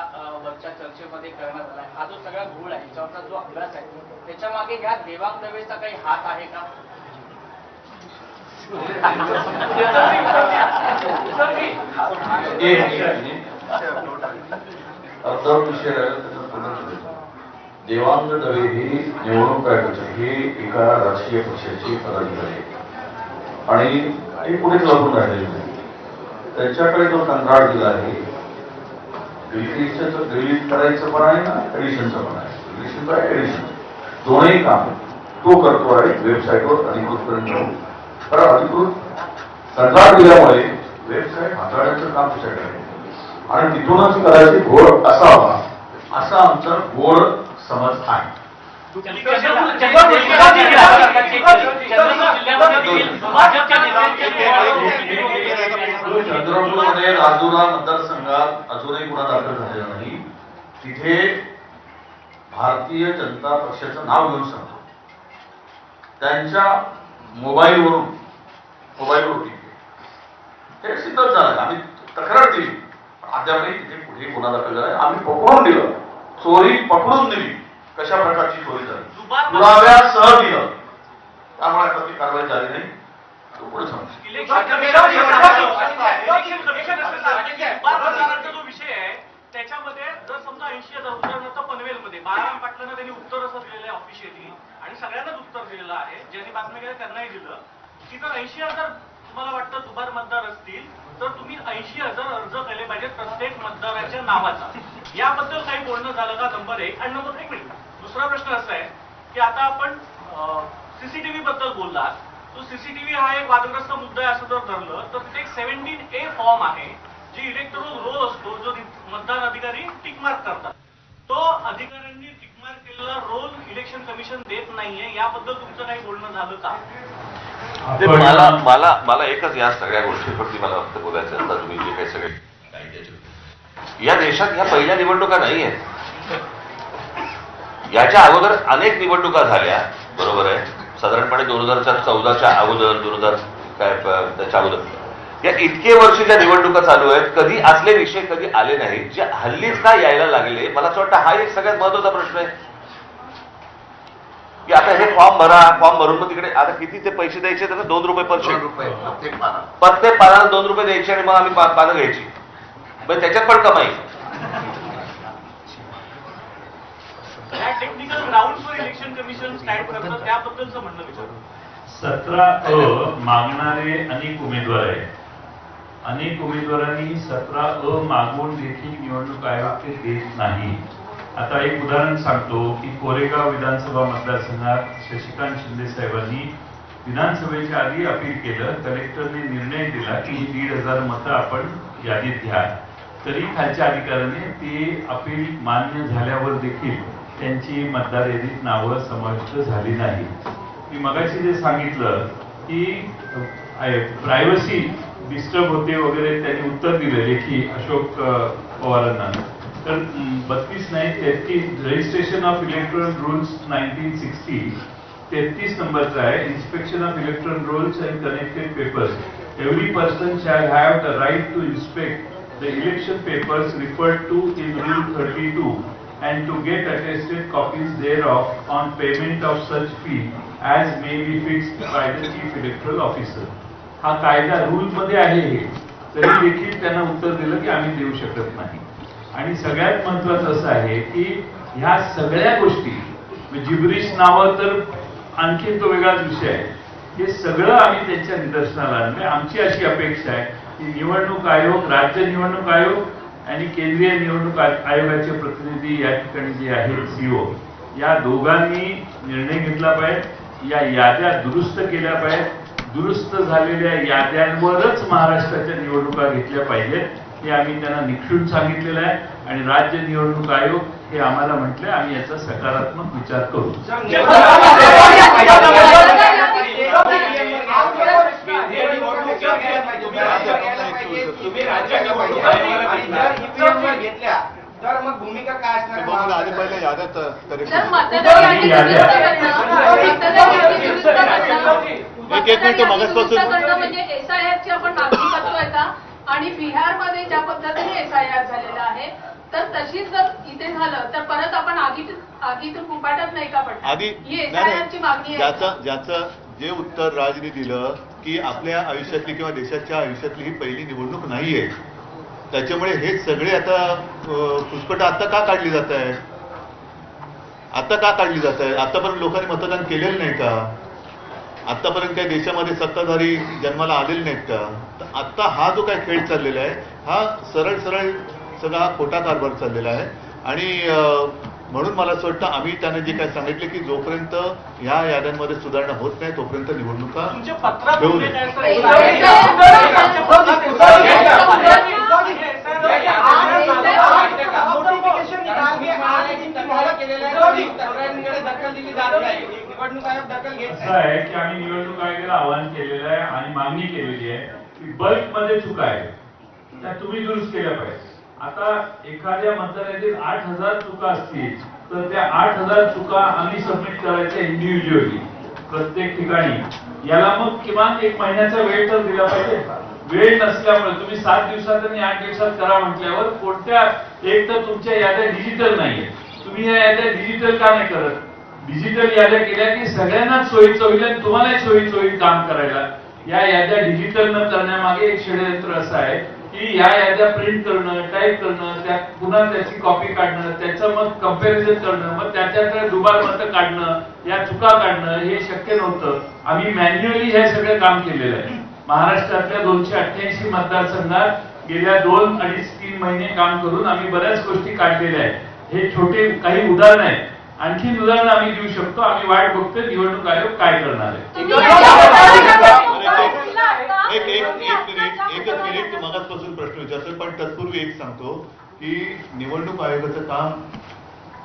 वरच्या चर्चेमध्ये करण्यात आला आहे. हा जो सगळा घोळ आहे, याच्यावरचा जो अभ्यास आहे, त्याच्या मागे ह्या देवांग दवेचा काही हात आहे का? देवांग दवे ही निवडणूक आयोगाचे हे एका राजकीय पक्षाची पदाधिकारी आणि ते पुढेच लागून राहिलेले नाही. त्यांच्याकडे जो कंत्राट दिला आहे डिलीट करायचं पण आहे ना, एडिशनचं पण आहे. डिलीशनचं आहे, एडिशन दोन्ही काम तो करतो आहे वेबसाईटवर अधिकृतपर्यंत जाऊन. कारण अधिकृत कंत्राट दिल्यामुळे वेबसाईट हाताळण्याचं काम त्याच्याकडे आहे आणि तिथूनच करायची घोळ असावा असा आमचा गोड समज आहे. चंद्रपूरमध्ये राजुरा मतदारसंघात अजूनही गुन्हा दाखल झालेला नाही. तिथे भारतीय जनता पक्षाचं नाव घेऊन सांगतो, त्यांच्या मोबाईलवरून हे सिद्धच झालं. आम्ही तक्रार दिली, अद्यापही तिथे कुठेही गुन्हा दाखल झाला. आम्ही पकडून दिलं, चोरी पकडून दिली, कशा प्रकारची चोरी झाली पुराव्यासह दिलं. त्यामुळे आता ती कारवाई झाली नाही. तो पुढे सांगतो. जो विषय आहे त्याच्यामध्ये जर समजा 80,000 उदाहरणार्थ पनवेलमध्ये बाळाराम पाटलांना त्यांनी उत्तर असं दिलेलं आहे ऑफिशियली आणि सगळ्यांनाच उत्तर दिलेलं आहे, ज्यांनी बातमी केली त्यांनाही दिलं की जर 80,000 तुम्हाला वाटतं दुबार मतदार असतील तर तुम्ही 80,000 अर्ज केले पाहिजेत प्रत्येक मतदाराच्या नावाचा. याबद्दल काही बोलणं झालं का? नंबर 1. आणि नंबर 1 मिनिट दुसरा प्रश्न असा आहे की आता आपण सीसीटीव्ही बद्दल बोललात. तो सीसीटीव्ही हा एक वादग्रस्त मुद्दा आहे असं जर धरलं तर तिथे एक 17A फॉर्म आहे जी इलेक्टोरल रोल असतो जो मतदान अधिकारी टिकमार्क करतात. तो अधिकाऱ्यांनी टिकमार्क केलेला रोल इलेक्शन कमिशन देत नाहीये. याबद्दल तुमचं काही बोलणं झालं का? ते मला मला मला एकच या सगळ्या गोष्टींवरती मला फक्त बोलायचं आता तुम्ही जे काही सगळे या देशात ह्या पहिल्या निवडणुका नाही आहेत. याच्या अगोदर अनेक निवडणुका झाल्या, बरोबर आहे, साधारणपणे 2014च्या अगोदर, 2000 काय त्याच्या अगोदर या इतके वर्ष ज्या निवडणुका चालू आहेत कधी असले विषय कधी आले नाहीत जे हल्लीच का यायला लागले. मला असं वाटतं हा एक सगळ्यात महत्वाचा प्रश्न आहे की आता हे फॉर्म भरून मग तिकडे आता किती ते पैसे द्यायचे तर 2 रुपये पर शीट, प्रत्येक पानाला 2 रुपये द्यायचे आणि मग आम्ही पानं घ्यायची. पण त्याच्यात पण कमाई. या टेक्निकल ग्राउंडवर इलेक्शन कमिशन स्टँड करतं त्याबद्दलचं म्हणणं विचारू. 17A मागणारे अनेक उमेदवार आहेत. अनेक उमेदवारांनी 17A मागून देखील निवडणूक आयोग ते देत नाही. आता एक उदाहरण सांगतो की कोरेगाव विधानसभा मतदारसंघात शशिकांत शिंदे साहेबांनी विधानसभेच्या आधी अपील केलं. कलेक्टरने निर्णय दिला की 1,500 मतं आपण यादीत घ्या. तरी खालच्या अधिकाऱ्याने ती अपील मान्य झाल्यावर देखील त्यांची मतदार यादीत नावं समाविष्ट झाली नाही. मी मगाशी जे सांगितलं की प्रायव्हसी डिस्टर्ब होते वगैरे त्यांनी उत्तर दिलं लेखी अशोक पवारांना. तर 32 नाही 33 रजिस्ट्रेशन ऑफ इलेक्ट्रॉनिक रूल्स 1960 33 नंबरचा आहे. Inspection of electronic rules and connected papers. Every person shall have the right to inspect the election papers referred to in Rule 32 and to get attested copies thereof on payment of such fee as may be fixed by the Chief Electoral Officer. हा कायदा rule मध्ये आहे हे, तरी देखील त्यांना उत्तर दिलं की आम्ही देऊ शकत नाही. आणि सगळ्यात महत्वाचं असं आहे की ह्या सगळ्या गोष्टी जिब्रिश नावं तर आणखी तो वेगळाच विषय आहे. हे सगळं आम्ही त्यांच्या निदर्शनाला आणलंय. आमची अशी अपेक्षा आहे की निवडणूक आयोग, राज्य निवडणूक आयोग आणि केंद्रीय निवडणूक आयोगाचे प्रतिनिधी या ठिकाणी जे आहेत सीओ, या दोघांनी निर्णय घेतला पाहिजे. या याद्या दुरुस्त केल्या पाहिजेत. दुरुस्त झालेल्या याद्यांवरच महाराष्ट्राच्या निवडणुका घेतल्या पाहिजेत. हे आम्ही त्यांना निक्षून सांगितलेलं आहे आणि राज्य निवडणूक आयोग हे आम्हाला म्हटले आम्ही याचा सकारात्मक विचार करू. तुम्ही राज्य निवडणुका घेतल्या तर मग भूमिका काय असणार? आधी पहिले याद्यात म्हणजे SIR ची आपण मागणी करतोय का? आणि बिहारमध्ये ज्या पद्धतीने SIR झालेला आहे तर तशीच जर इथे झालं तर परत आपण आगीतून कुपाटात नाही का पडणार? ही SIR ची मागणी आहे. ज्याचं जे उत्तर राजनी दिलं की आपल्या आयुष्यातली किंवा देशाच्या आयुष्यातली ही पहिली निवडणूक नाहीये, त्याच्यामुळे हे सगळे आता फुसफट आता का काढली जात आहे? आता का काढली जात आहे? आतापर्यंत लोकांनी मतदान केलेलं नाही का? आतापर्यंत काही देशामध्ये सत्ताधारी जन्माला आलेले नाहीत का? तर आता हा जो काय खेळ चाललेला आहे हा सरळ सगळा खोटा कारभार चाललेला आहे. आणि म्हणून मला असं वाटतं आम्ही त्यांना जे काय सांगितले की जोपर्यंत ह्या याद्यांमध्ये सुधारणा होत नाही तोपर्यंत निवडणुका तुमच्या पत्रात घेऊ म्हणजे नये. काय असं आहे की आम्ही निवडणूक आयोगाला आवाहन केलेलं आहे आणि मागणी केलेली आहे की बल्कमध्ये चुका आहे त्या तुम्ही दुरुस्त केल्या पाहिजे. आता एखाद्या मतदारातील 8,000 चुका असतील तर त्या 8,000 चुका आम्ही सबमिट करायच्या इंडिव्हिज्युअली प्रत्येक ठिकाणी. याला मग किमान 1 महिन्याचा वेळ तर दिला पाहिजे. वेळ नसल्यामुळे तुम्ही 7 दिवसात आणि 8 दिवसात करा म्हटल्यावर कोणत्या एक तर तुमच्या याद्या डिजिटल नाहीये. तुम्ही या याद्या डिजिटल का नाही करत? डिजिटल याद्या केल्या की सगळ्यांनाच सोयीचं होईल आणि तुम्हालाही सोयीचं होईल काम करायला. या याद्या डिजिटल न करण्यामागे एक षडयंत्र असं आहे की ह्या याद्या प्रिंट करणं, टाईप करणं, त्या पुन्हा त्याची कॉपी काढणं, त्याचं मग कंपॅरिझन करणं, मग त्याच्याकडे दुबार मतं काढणं, या चुका काढणं हे शक्य नव्हतं. आम्ही मॅन्युअली हे सगळं काम केलेलं आहे. महाराष्ट्रातल्या 288 मतदारसंघात गेल्या 2, 2.5, 3 महिने काम करून आम्ही बऱ्याच गोष्टी काढलेल्या आहेत. हे छोटे काही उदाहरण आहेत आणखी उदाहरण आम्ही देऊ शकतो. आम्ही वाट बघतोय निवडणूक आयोग काय करणार आहे. एकच मिनिट मगाचपासून प्रश्न विचारतोय, पण तत्पूर्वी एक सांगतो की निवडणूक आयोगाचं काम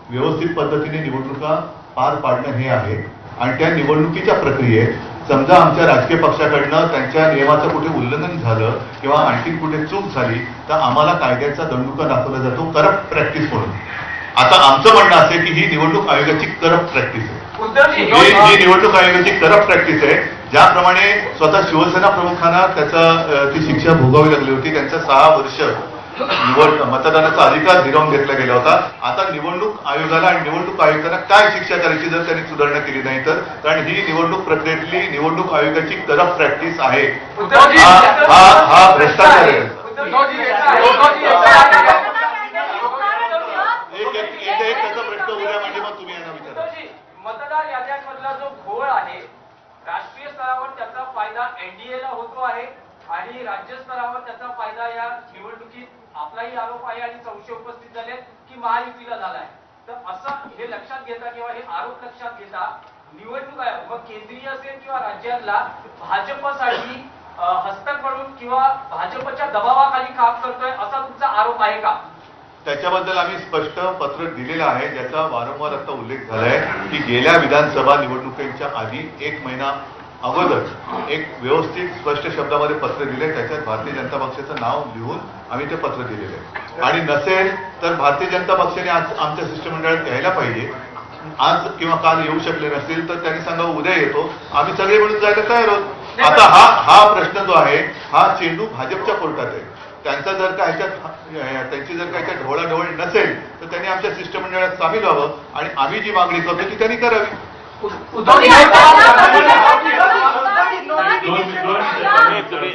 व्यवस्थित पद्धतीने निवडणुका पार पाडणं हे आहे. आणि त्या निवडणुकीच्या प्रक्रियेत समजा आमच्या राजकीय पक्षाकडनं त्यांच्या नियमाचं कुठे उल्लंघन झालं किंवा आणखी कुठे चूक झाली तर आम्हाला कायद्याचा दंडुका दाखवला जातो करप्ट प्रॅक्टिस म्हणून. आता आमचं म्हणणं असे की ही निवडणूक आयोगाची करप्ट प्रॅक्टिस आहे. ही निवडणूक आयोगाची करप्ट प्रॅक्टिस आहे. ज्याप्रमाणे स्वतः शिवसेना प्रमुखांना ती शिक्षा भोगावी लागली होती, त्यांचं 6 वर्ष मतदानाचा अधिकार हिरावून घेतला गेला होता. आता निवडणूक आयोगाला आणि निवडणूक आयुक्तांना काय शिक्षा करायची जर त्यांनी सुधारणा केली नाही तर, कारण ही निवडणूक प्रक्रियेतली निवडणूक आयोगाची करप्ट प्रॅक्टिस आहे. हा भ्रष्टाचार आहे. एक त्याचा प्रश्न उद्या म्हणजे मग तुम्ही यांना विचारा. मतदार याद्यांमधला जो घोळ आहे राष्ट्रीय स्तरावर त्याचा फायदा एनडीएला होतो आहे आणि राज्य स्तरावर त्याचा फायदा या निवडणुकीत आपलाही आरोप आहे आणि संशय उपस्थित झाले की महायुतीला झालाय. तर असं हे लक्षात घेता किंवा हे आरोप लक्षात घेता निवडणूक आयोग मग केंद्रीय असेल किंवा राज्यातला भाजपसाठी हस्तक म्हणून किंवा भाजपच्या दबावाखाली काम करतोय असा तुमचा आरोप आहे का? त्याच्याबद्दल आम्ही स्पष्ट पत्र दिलेलं आहे, ज्याचा वारंवार आता उल्लेख झालाय की गेल्या विधानसभा निवडणुकीच्या आधी 1 महिना अगोदर एक व्यवस्थित स्पष्ट शब्दामध्ये पत्र दिले. त्याच्यात भारतीय जनता पक्षाचं नाव लिहून आम्ही ते पत्र दिलेलं आहे. आणि नसेल तर भारतीय जनता पक्षाने आज आमच्या शिष्टमंडळात यायला पाहिजे. आज किंवा काल येऊ शकले नसतील तर त्यांनी सांगावं उद्या येतो, आम्ही सगळे मिळून जायला तयार आहोत. आता हा प्रश्न जो आहे हा चेंडू भाजपच्या कोर्टात आहे. त्यांचा जर का त्यांची जर काही ढवळाढवळ नसेल तर त्यांनी आमच्या शिष्टमंडळात सामील व्हावं आणि आम्ही जी मागणी करतो ती त्यांनी करावी. तुम्ही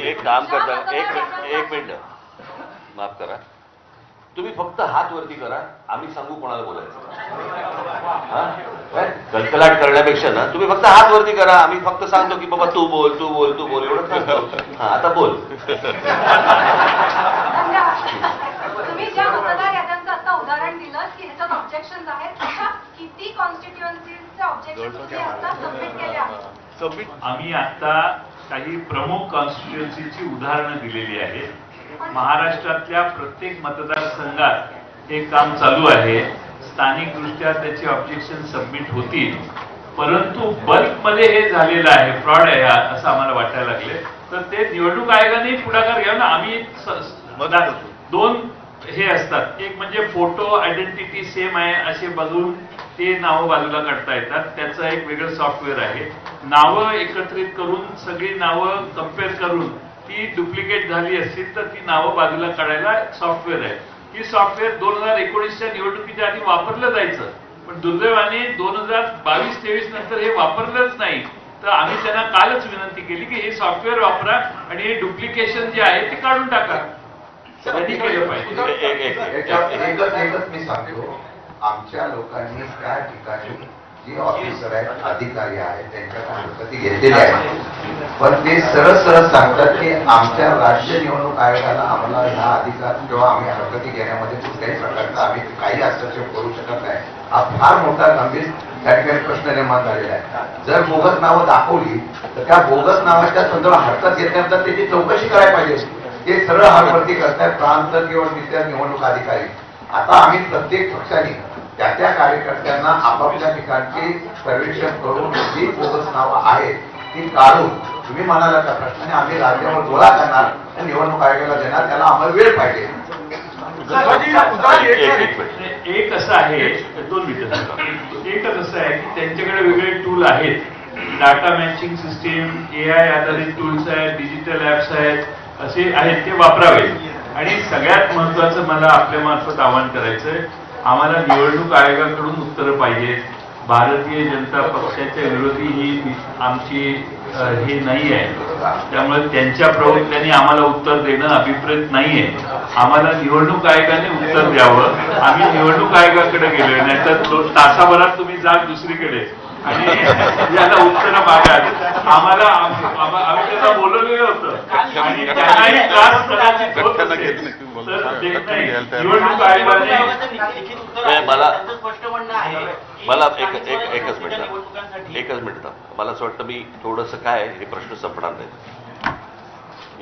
एक काम करता, एक मिनिट माफ करा, तुम्ही फक्त हात वरती करा, आम्ही सांगू कोणाला बोलायचं. कलकलाट करण्यापेक्षा ना तुम्ही फक्त हात वरती करा, आम्ही फक्त सांगतो की बाबा तू बोल तू बोल तू बोल एवढं करतो. आता बोल. तुम्ही ज्या मतदार याद्यांचं आता उदाहरण दिलं की ह्याच्यात ऑब्जेक्शन आहेत, अशा किती कॉन्स्टिट्युएन्सीचे ऑब्जेक्शन तुम्ही आता सबमिट केले आहेत? आम्ही आता काही प्रमुख कॉन्स्टिट्युएन्सीची उदाहरणं दिलेली आहेत. महाराष्ट्रातल्या प्रत्येक मतदारसंघात हे काम चालू आहे. स्थानिक दृष्ट्या त्याची ऑब्जेक्शन सबमिट होतील, परंतु बल्कमध्ये हे झालेलं आहे, फ्रॉड आहे असं आम्हाला वाटायला लागले तर ते निवडणूक आयोगाने पुढाकार घ्यावा ना. आम्ही 2 हे असतात, एक म्हणजे फोटो आयडेंटिटी सेम आहे असे बघून ते नावं बाजूला काढता येतात, त्याचं एक वेगळं सॉफ्टवेअर आहे. नावं एकत्रित करून सगळी नावं कम्पेअर करून ती डुप्लिकेट झाली असतील तर ती नावं बाजूला काढायला सॉफ्टवेअर आहे. ही सॉफ्टवेअर 2019च्या निवडणुकीच्या आधी वापरलं जायचं, पण दुर्दैवाने 2022-23 नंतर हे वापरलंच नाही. तर आम्ही त्यांना कालच विनंती केली की हे सॉफ्टवेअर वापरा आणि हे डुप्लिकेशन जे आहे ते काढून टाका. त्यांनी केलं पाहिजे. एकच मी सांगतो, आमच्या लोकांनी त्या ठिकाणी जे ऑफिसर आहेत अधिकारी आहेत त्यांच्याकडे हरकती घेतलेल्या आहेत, पण ते सरळ सांगतात की आमच्या राज्य निवडणूक आयोगाला आम्हाला ह्या अधिकार किंवा आम्ही हरकती घेण्यामध्ये कुठल्याही प्रकारचा आम्ही काही हस्तक्षेप करू शकत नाही. हा फार मोठा गंभीर त्या ठिकाणी प्रश्न निर्माण झालेला आहे. जर बोगस नावं दाखवली तर त्या बोगस नावाच्या संदर्भात हरकत घेतल्यानंतर त्याची चौकशी करायला पाहिजे. ते सरळ हातवरती करतायत प्रांत किंवा तिथल्या निवडणूक अधिकारी. आता आम्ही प्रत्येक पक्षाने त्या कार्यकर्त्यांना आपापल्या ठिकाणचे सर्वेक्षण करून जी बोगस नावं आहेत ती काढून तुम्ही म्हणाला त्या प्रश्नाने आम्ही राज्यावर गोळा करणार आणि निवडणूक आयोगाला देणार, त्याला आम्हाला वेळ पाहिजे. एक असं आहे, 2 मिनिटं. एकच असं आहे की त्यांच्याकडे वेगळे टूल आहेत, डाटा मॅचिंग सिस्टीम, AI आधारित टूल्स आहेत, डिजिटल ऍप्स आहेत, असे आहेत, ते वापरावे. आणि सगळ्यात महत्वाचं मला आपल्या मार्फत आवाहन करायचंय, आम्हाला निवडणूक आयोगाकडून उत्तरं पाहिजेत. भारतीय जनता पक्षाच्या विरोधी ही आमची हे नाही आहे, त्यामुळे त्यांच्या प्रवक्त्यांनी आम्हाला उत्तर देणं अभिप्रेत नाहीये. आम्हाला निवडणूक आयोगाने उत्तर द्यावं. आम्ही निवडणूक आयोगाकडे गेलोय, नाहीतर तासाभरात तुम्ही जाल दुसरीकडे आणि याला उत्तरं मागाल. आम्ही त्यांना बोलवलेलं होतं आणि त्यांनाही त्रास कदाचित होत असेल. उत्तर देत नाही. द्यायला तयार निवडणूक आयोगाने मला एकच मिनिट मला असं वाटतं मी थोडंसं काय हे प्रश्न संपणार नाही.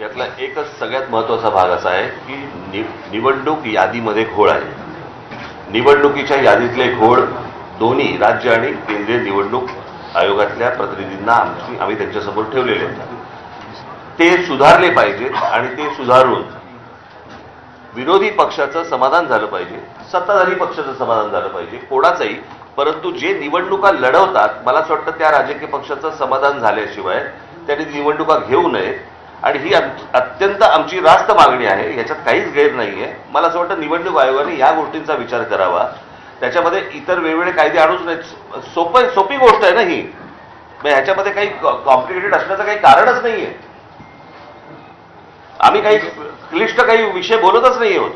यातला एकच सगळ्यात महत्वाचा भाग असा आहे की निवडणूक यादीमध्ये घोळ आहे. निवडणुकीच्या यादीतले घोळ दोन्ही राज्य आणि केंद्रीय निवडणूक आयोगातल्या प्रतिनिधींना आम्ही त्यांच्यासमोर ठेवलेले आहेत. ते सुधारले पाहिजेत आणि ते सुधारून विरोधी पक्षाचं समाधान झालं पाहिजे, सत्ताधारी पक्षाचं समाधान झालं पाहिजे, कोणाचंही. परंतु जे निवडणुका लढवतात मला असं वाटतं त्या राजकीय पक्षाचं समाधान झाल्याशिवाय त्यांनी निवडणुका घेऊ नयेत. आणि ही अत्यंत आमची रास्त मागणी आहे, याच्यात काहीच गैर नाही आहे. मला असं वाटतं निवडणूक आयोगाने या गोष्टींचा विचार करावा. त्याच्यामध्ये इतर वेगवेगळे कायदे आणूच नाहीत. सोपी गोष्ट आहे ना ही. ह्याच्यामध्ये काही कॉम्प्लिकेटेड असण्याचं काही कारणच नाहीये. आम्ही काही क्लिष्ट काही विषय बोलतच नाही आहोत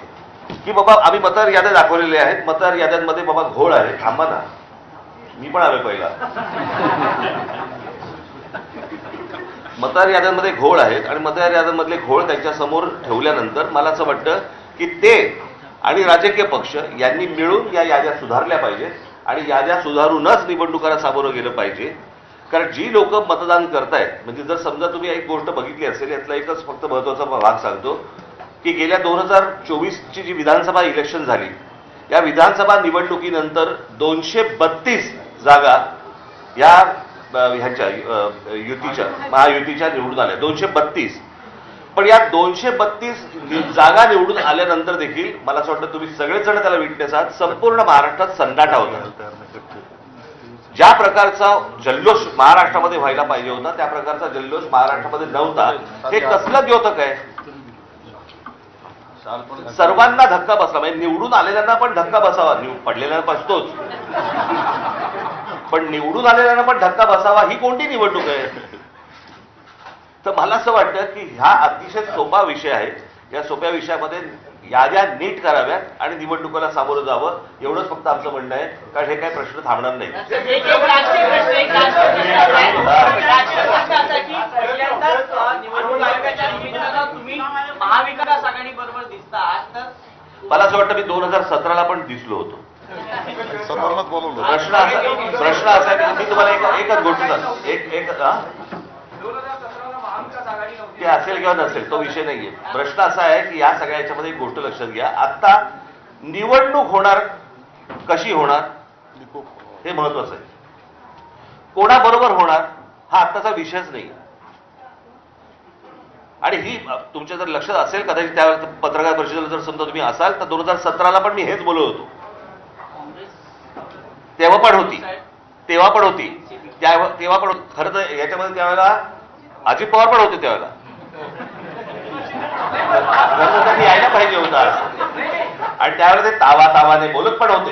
की बाबा आम्ही मतदार याद्या दाखवलेल्या आहेत, मतदार याद्यांमध्ये बाबा घोळ आहे. थांबा ना, मी पण आलोय पहिला. मतदार याद्यांमध्ये घोळ आहेत आणि मतदार याद्यांमधले घोळ त्यांच्यासमोर ठेवल्यानंतर मला असं वाटतं की ते आणि राजकीय पक्ष यांनी मिळून या याद्या सुधारल्या पाहिजेत आणि याद्या सुधारूनच निवडणुकांना सामोरं गेलं पाहिजे. कारण जी लोक मतदान करतायत, म्हणजे जर समजा तुम्ही एक गोष्ट बघितली असेल, यातला एकच फक्त महत्वाचा भाग सांगतो की गेल्या 2024ची जी विधानसभा इलेक्शन झाली, या विधानसभा निवडणुकीनंतर 232 जागा या ह्याच्या युतीच्या महायुतीच्या निवडून आल्या. 232. पण या 232 जागा निवडून आल्यानंतर देखील मला असं वाटतं तुम्ही सगळेच जण त्याला विटनेस आहात, संपूर्ण महाराष्ट्रात सन्नाटा होता. ज्या प्रकारचा जल्लोष महाराष्ट्रामध्ये व्हायला पाहिजे होता त्या प्रकारचा जल्लोष महाराष्ट्रामध्ये नव्हता. हे कसलं द्योतक आहे. सर्वांना धक्का बसला, म्हणजे निवडून आलेल्यांना पण धक्का बसावा. पडलेल्यांना बसतोच, पण निवडून आलेल्यांना पण धक्का बसावा ही कोणती निवडणूक आहे. तर मला असं वाटतं की हा अतिशय सोपा विषय आहे. या सोप्या विषयामध्ये याद्या नीट कराव्यात आणि निवडणुकीला सामोरं जावं, एवढंच फक्त आमचं म्हणणं आहे. कारण हे काही प्रश्न थांबणार नाही. महाविकास आघाडी बरोबर दिसतात. मला असं वाटतं मी 2017ला पण दिसलो होतो. प्रश्न असा आहे की मी तुम्हाला एकच गोष्ट सांगतो. ते असेल किंवा नसेल तो विषय नाहीये. प्रश्न असा आहे की या सगळ्या याच्यामध्ये एक गोष्ट लक्षात घ्या. आता निवडणूक होणार कशी होणार हे महत्वाचं आहे. कोणाबरोबर होणार हा आत्ताचा विषयच नाही. आणि ही तुमच्या जर लक्षात असेल कदाचित त्यावेळेस पत्रकार परिषदेला जर समजा तुम्ही असाल तर 2017ला पण मी हेच बोलत होतो. तेव्हा पण होती तेव्हा पण खरं तर याच्यामध्ये त्यावेळेला अजित पवार पण होते. त्यावेळेला यायला पाहिजे होता आणि त्यावेळेला ते तावाने बोलत पण होते,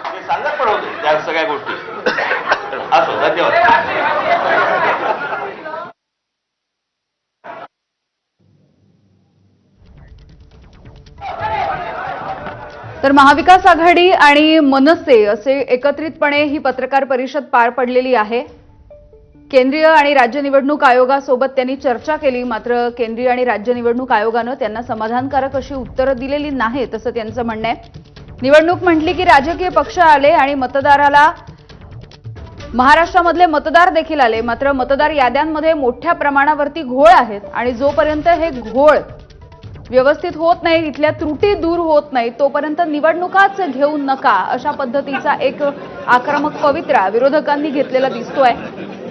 ते सांगत पण होते त्या सगळ्या गोष्टी. असो, धन्यवाद. तर महाविकास आघाडी आणि मनसे असे एकत्रितपणे ही पत्रकार परिषद पार पडलेली आहे. केंद्रीय आणि राज्य निवडणूक आयोगासोबत त्यांनी चर्चा केली, मात्र केंद्रीय आणि राज्य निवडणूक आयोगानं त्यांना समाधानकारक अशी उत्तरं दिलेली नाहीत असं त्यांचं म्हणणं आहे. निवडणूक म्हटली की राजकीय पक्ष आले आणि मतदाराला महाराष्ट्रामधले मतदार देखील आले, मात्र मतदार याद्यांमध्ये मोठ्या प्रमाणावरती घोळ आहेत आणि जोपर्यंत हे घोळ व्यवस्थित होत नाही, इथल्या त्रुटी दूर होत नाही, तोपर्यंत निवडणुकाच घेऊ नका अशा पद्धतीचा एक आक्रमक पवित्रा विरोधकांनी घेतलेला दिसतोय.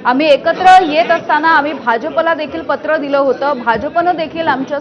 आम्ही एकत्र येत असताना आम्ही भाजपला देखील पत्र दिलं होतं. भाजपनं देखील आमच्या